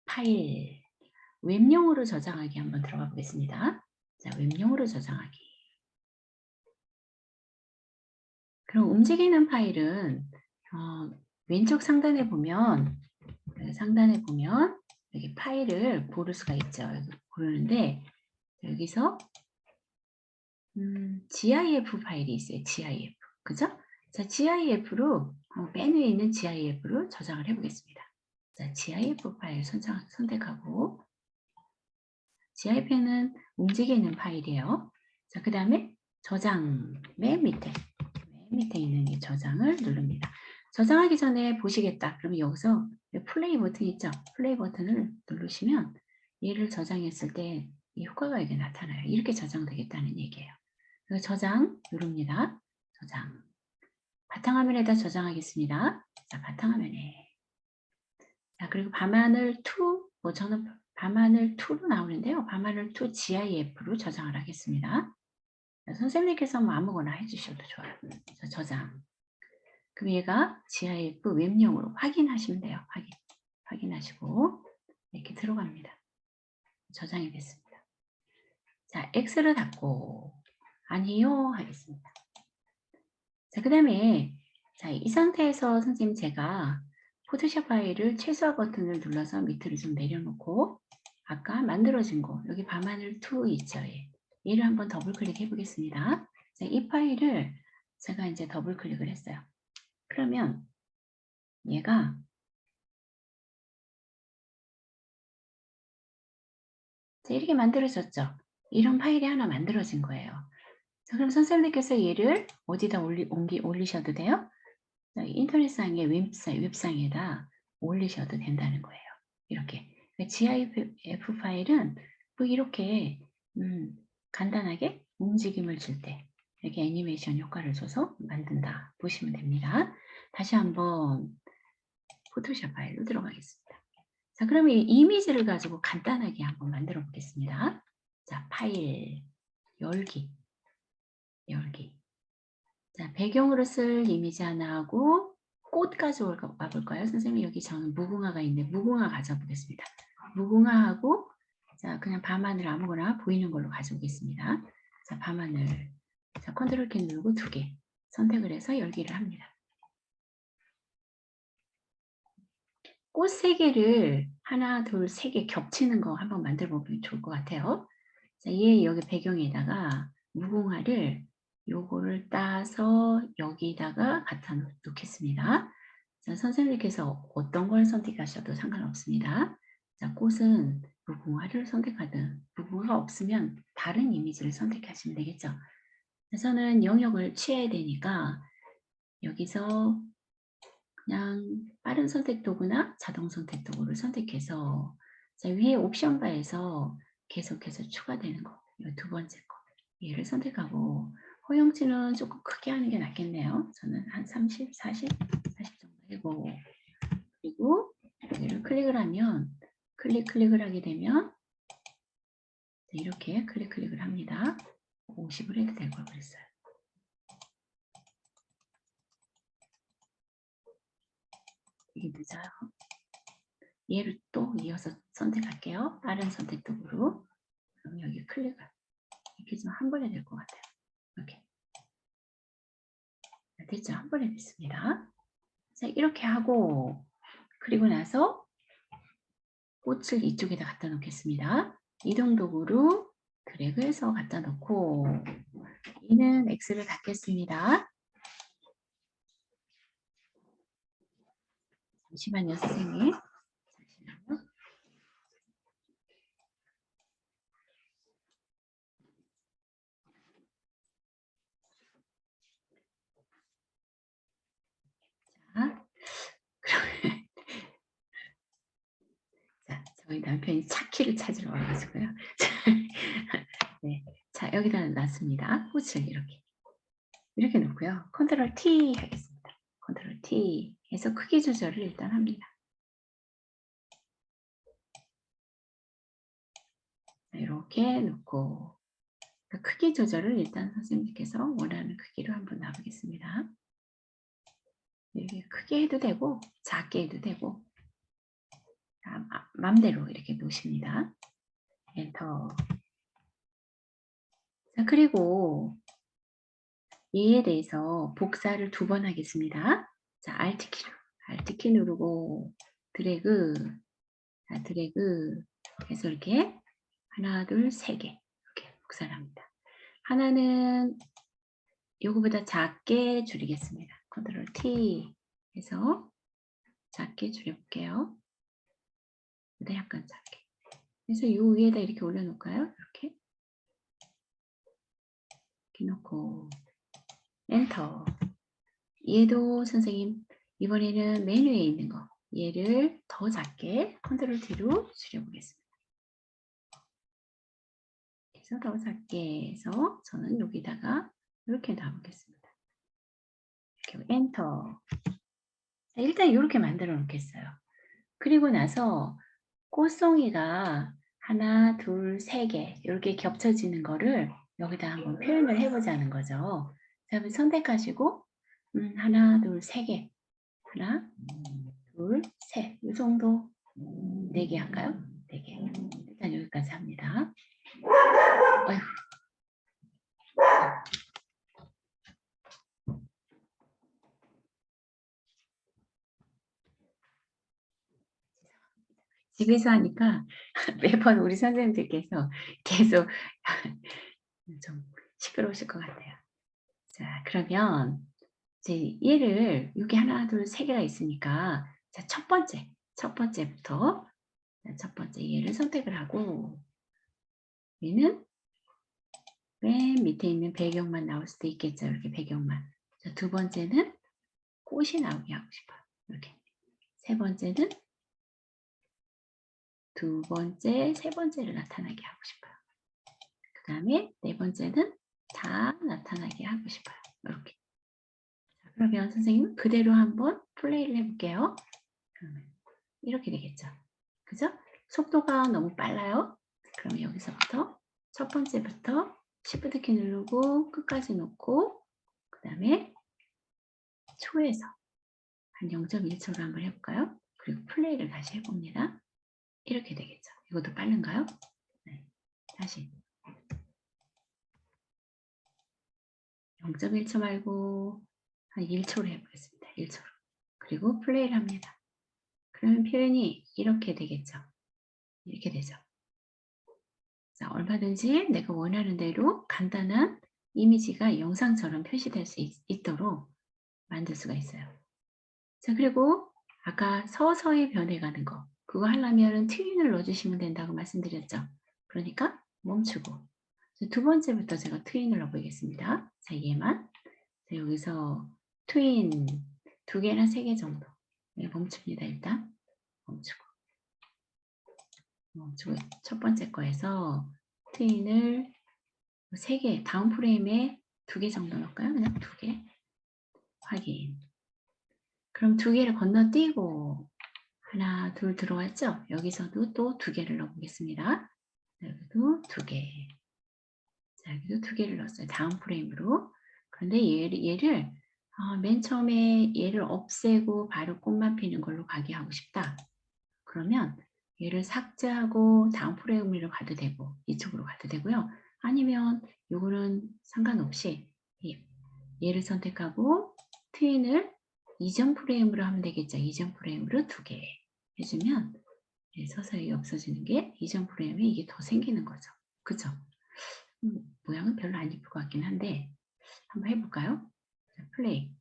Speaker 1: 파일 웹용으로 저장하기 한번 들어가 보겠습니다. 자, 웹용으로 저장하기. 그럼 움직이는 파일은 왼쪽 상단에 보면 여기 파일을 고를 수가 있죠. 여기 고르는데 여기서 GIF 파일이 있어요. GIF. 그죠? 자, GIF로 맨 위에 있는 GIF로 저장을 해보겠습니다. 자, GIF 파일 선택하고 GIF는 움직이는 파일이에요. 자, 그 다음에 저장 맨 밑에 있는 이 저장을 누릅니다. 저장하기 전에 보시겠다. 그러면 여기서 플레이 버튼 있죠? 플레이 버튼을 누르시면 얘를 저장했을 때 이 효과가 이게 나타나요. 이렇게 저장되겠다는 얘기예요. 그래서 저장 누릅니다. 저장. 바탕화면에다 저장하겠습니다. 자, 바탕화면에. 자, 그리고 밤하늘 2, 저는 밤하늘 2로 나오는데요. 밤하늘 2 GIF로 저장을 하겠습니다. 자, 선생님께서 뭐 아무거나 해주셔도 좋아요. 자, 저장. 그럼 얘가 GIF 웹용으로 확인하시면 돼요. 확인하시고 이렇게 들어갑니다. 저장이 됐습니다. 자, X를 닫고 아니요 하겠습니다. 자, 그 다음에 자, 이 상태에서 선생님 제가 포토샵 파일을 최소화 버튼을 눌러서 밑으로 좀 내려놓고 아까 만들어진 거 여기 밤하늘 2 있죠. 얘를 한번 더블 클릭해 보겠습니다. 자, 이 파일을 제가 이제 더블 클릭을 했어요. 그러면 얘가 자, 이렇게 만들어졌죠. 이런 파일이 하나 만들어진 거예요. 자, 그럼 선생님께서 얘를 어디다 올리셔도 돼요? 자, 인터넷상의 웹상에다 올리셔도 된다는 거예요. 이렇게. GIF 파일은 뭐 이렇게 간단하게 움직임을 줄 때 이렇게 애니메이션 효과를 줘서 만든다 보시면 됩니다. 다시 한번 포토샵 파일로 들어가겠습니다. 자, 그러면 이 이미지를 가지고 간단하게 한번 만들어 보겠습니다. 자, 파일 열기. 자, 배경으로 쓸 이미지 하나 하고 꽃 가져와 볼까요? 선생님 여기 저는 무궁화가 있는데 무궁화 가져보겠습니다. 무궁화하고 자, 그냥 밤하늘 아무거나 보이는 걸로 가져오겠습니다. 자, 밤하늘. 자, 컨트롤 키 누르고 2개 선택을 해서 열기를 합니다. 꽃 3개를 하나, 둘, 3개 겹치는 거 한번 만들어 보면 좋을 것 같아요. 자, 얘 여기 배경에다가 무궁화를 요거를 따서 여기다가 갖다 놓겠습니다. 자, 선생님께서 어떤 걸 선택하셔도 상관없습니다. 자, 꽃은 무궁화를 선택하든 무궁화가 없으면 다른 이미지를 선택하시면 되겠죠. 저는 영역을 취해야 되니까 여기서 그냥 빠른 선택 도구나 자동 선택 도구를 선택해서 자, 위에 옵션 바에서 계속해서 추가되는 거, 이 두 번째 거 얘를 선택하고 허용치는 조금 크게 하는 게 낫겠네요. 저는 한 30, 40 정도 해보고 그리고 얘를 클릭을 하면 클릭을 하게 되면 이렇게 클릭을 합니다. 50을 해도 될 걸 그랬어요. 이게 늦어요. 얘를 또 이어서 선택할게요. 빠른 선택 도구로. 그럼 여기 클릭을 이렇게 좀 한 번에 될 것 같아요. 이렇게. 됐죠? 한 번에 됐습니다. 자, 이렇게 하고 그리고 나서 꽃을 이쪽에다 갖다 놓겠습니다. 이동 도구로 드래그해서 갖다 놓고 이는 X를 닫겠습니다. 잠시만요, 선생님. 잠시만요. 남편이 차키를 찾으러 와가지고요. 네, 자 여기다 놨습니다. 꽃을 이렇게 놓고요. 컨트롤 T 하겠습니다. 컨트롤 T 해서 크기 조절을 일단 합니다. 이렇게 놓고 크기 조절을 일단 선생님께서 원하는 크기로 한번 놔보겠습니다. 이렇게 크게 해도 되고 작게 해도 되고 맘대로 이렇게 놓으십니다. 엔터. 자, 그리고 이에 대해서 복사를 2번 하겠습니다. 자, Alt 키 누르고 드래그, 자, 드래그 해서 이렇게 하나, 둘, 3개 이렇게 복사를 합니다. 하나는 요거보다 작게 줄이겠습니다. 컨트롤 T 해서 작게 줄여볼게요. 근데 약간 작게. 그래서 요 위에다 이렇게 올려놓을까요? 이렇게 놓고 엔터. 얘도 선생님 이번에는 메뉴에 있는 거 얘를 더 작게 컨트롤 T로 줄여보겠습니다. 그래서 더 작게 해서 저는 여기다가 이렇게 놔보겠습니다. 이렇게 엔터. 자, 일단 이렇게 만들어 놓겠어요. 그리고 나서 꽃송이가 하나, 둘, 3개 이렇게 겹쳐지는 거를 여기다 한번 표현을 해보자는 거죠. 자, 그럼 선택하시고 하나, 둘, 3개 하나, 둘, 셋 이 정도 4개 할까요? 4개 일단 여기까지 합니다. 어휴. 집에서 하니까 매번 우리 선생님들께서 계속 좀 시끄러우실 것 같아요. 자, 그러면 이제 얘를 여기 하나, 둘, 3개가 있으니까 자, 첫 번째부터 첫 번째 얘를 선택을 하고 얘는 맨 밑에 있는 배경만 나올 수도 있겠죠. 이렇게 배경만. 자, 두 번째는 꽃이 나오게 하고 싶어요. 이렇게. 세 번째는 두 번째, 세 번째를 나타나게 하고 싶어요. 그 다음에 네 번째는 다 나타나게 하고 싶어요. 이렇게. 자, 그러면 선생님은 그대로 한번 플레이를 해볼게요. 그러면 이렇게 되겠죠. 그죠? 속도가 너무 빨라요. 그러면 여기서부터 첫 번째부터 Shift 키 누르고 끝까지 놓고 그 다음에 초에서 한 0.1초로 한번 해볼까요? 그리고 플레이를 다시 해봅니다. 이렇게 되겠죠. 이것도 빠른가요? 네. 다시 0.1초 말고 한 1초로 해보겠습니다. 1초로. 그리고 플레이를 합니다. 그러면 표현이 이렇게 되겠죠. 이렇게 되죠. 자, 얼마든지 내가 원하는 대로 간단한 이미지가 영상처럼 표시될 수 있도록 만들 수가 있어요. 자, 그리고 아까 서서히 변해가는 거 그거 하려면 트윈을 넣어주시면 된다고 말씀드렸죠. 그러니까 멈추고 두 번째부터 제가 트윈을 넣어보겠습니다. 자, 얘만 자, 여기서 트윈 2개나 3개 정도 네, 멈춥니다. 일단 멈추고 첫 번째 거에서 트윈을 3개 다음 프레임에 2개 정도 넣을까요? 그냥 2개 확인. 그럼 2개를 건너뛰고 하나, 둘 들어왔죠? 여기서도 또 2개를 넣어보겠습니다. 여기도 2개. 자, 여기도 2개를 넣었어요. 다음 프레임으로. 그런데 얘를 맨 처음에 얘를 없애고 바로 꽃만 피는 걸로 가게 하고 싶다. 그러면 얘를 삭제하고 다음 프레임으로 가도 되고 이쪽으로 가도 되고요. 아니면 요거는 상관없이 얘를 선택하고 트윈을 이전 프레임으로 하면 되겠죠. 이전 프레임으로 2개 해주면 서서히 없어지는 게 이전 프레임에 이게 더 생기는 거죠. 그죠? 모양은 별로 안 예쁠 것 같긴 한데 한번 해볼까요? 자, 플레이.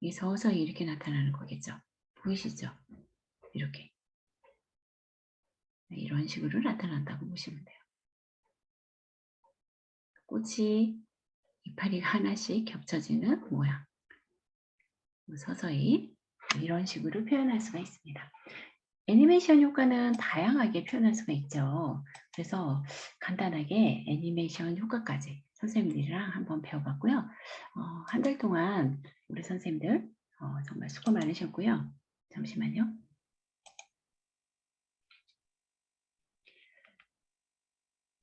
Speaker 1: 이게 서서히 이렇게 나타나는 거겠죠. 보이시죠? 이렇게. 이런 식으로 나타난다고 보시면 돼요. 꽃이 이파리가 하나씩 겹쳐지는 모양. 서서히 이런 식으로 표현할 수가 있습니다. 애니메이션 효과는 다양하게 표현할 수가 있죠. 그래서 간단하게 애니메이션 효과까지 선생님들이랑 한번 배워봤고요. 한 달 동안 우리 선생님들 정말 수고 많으셨고요. 잠시만요.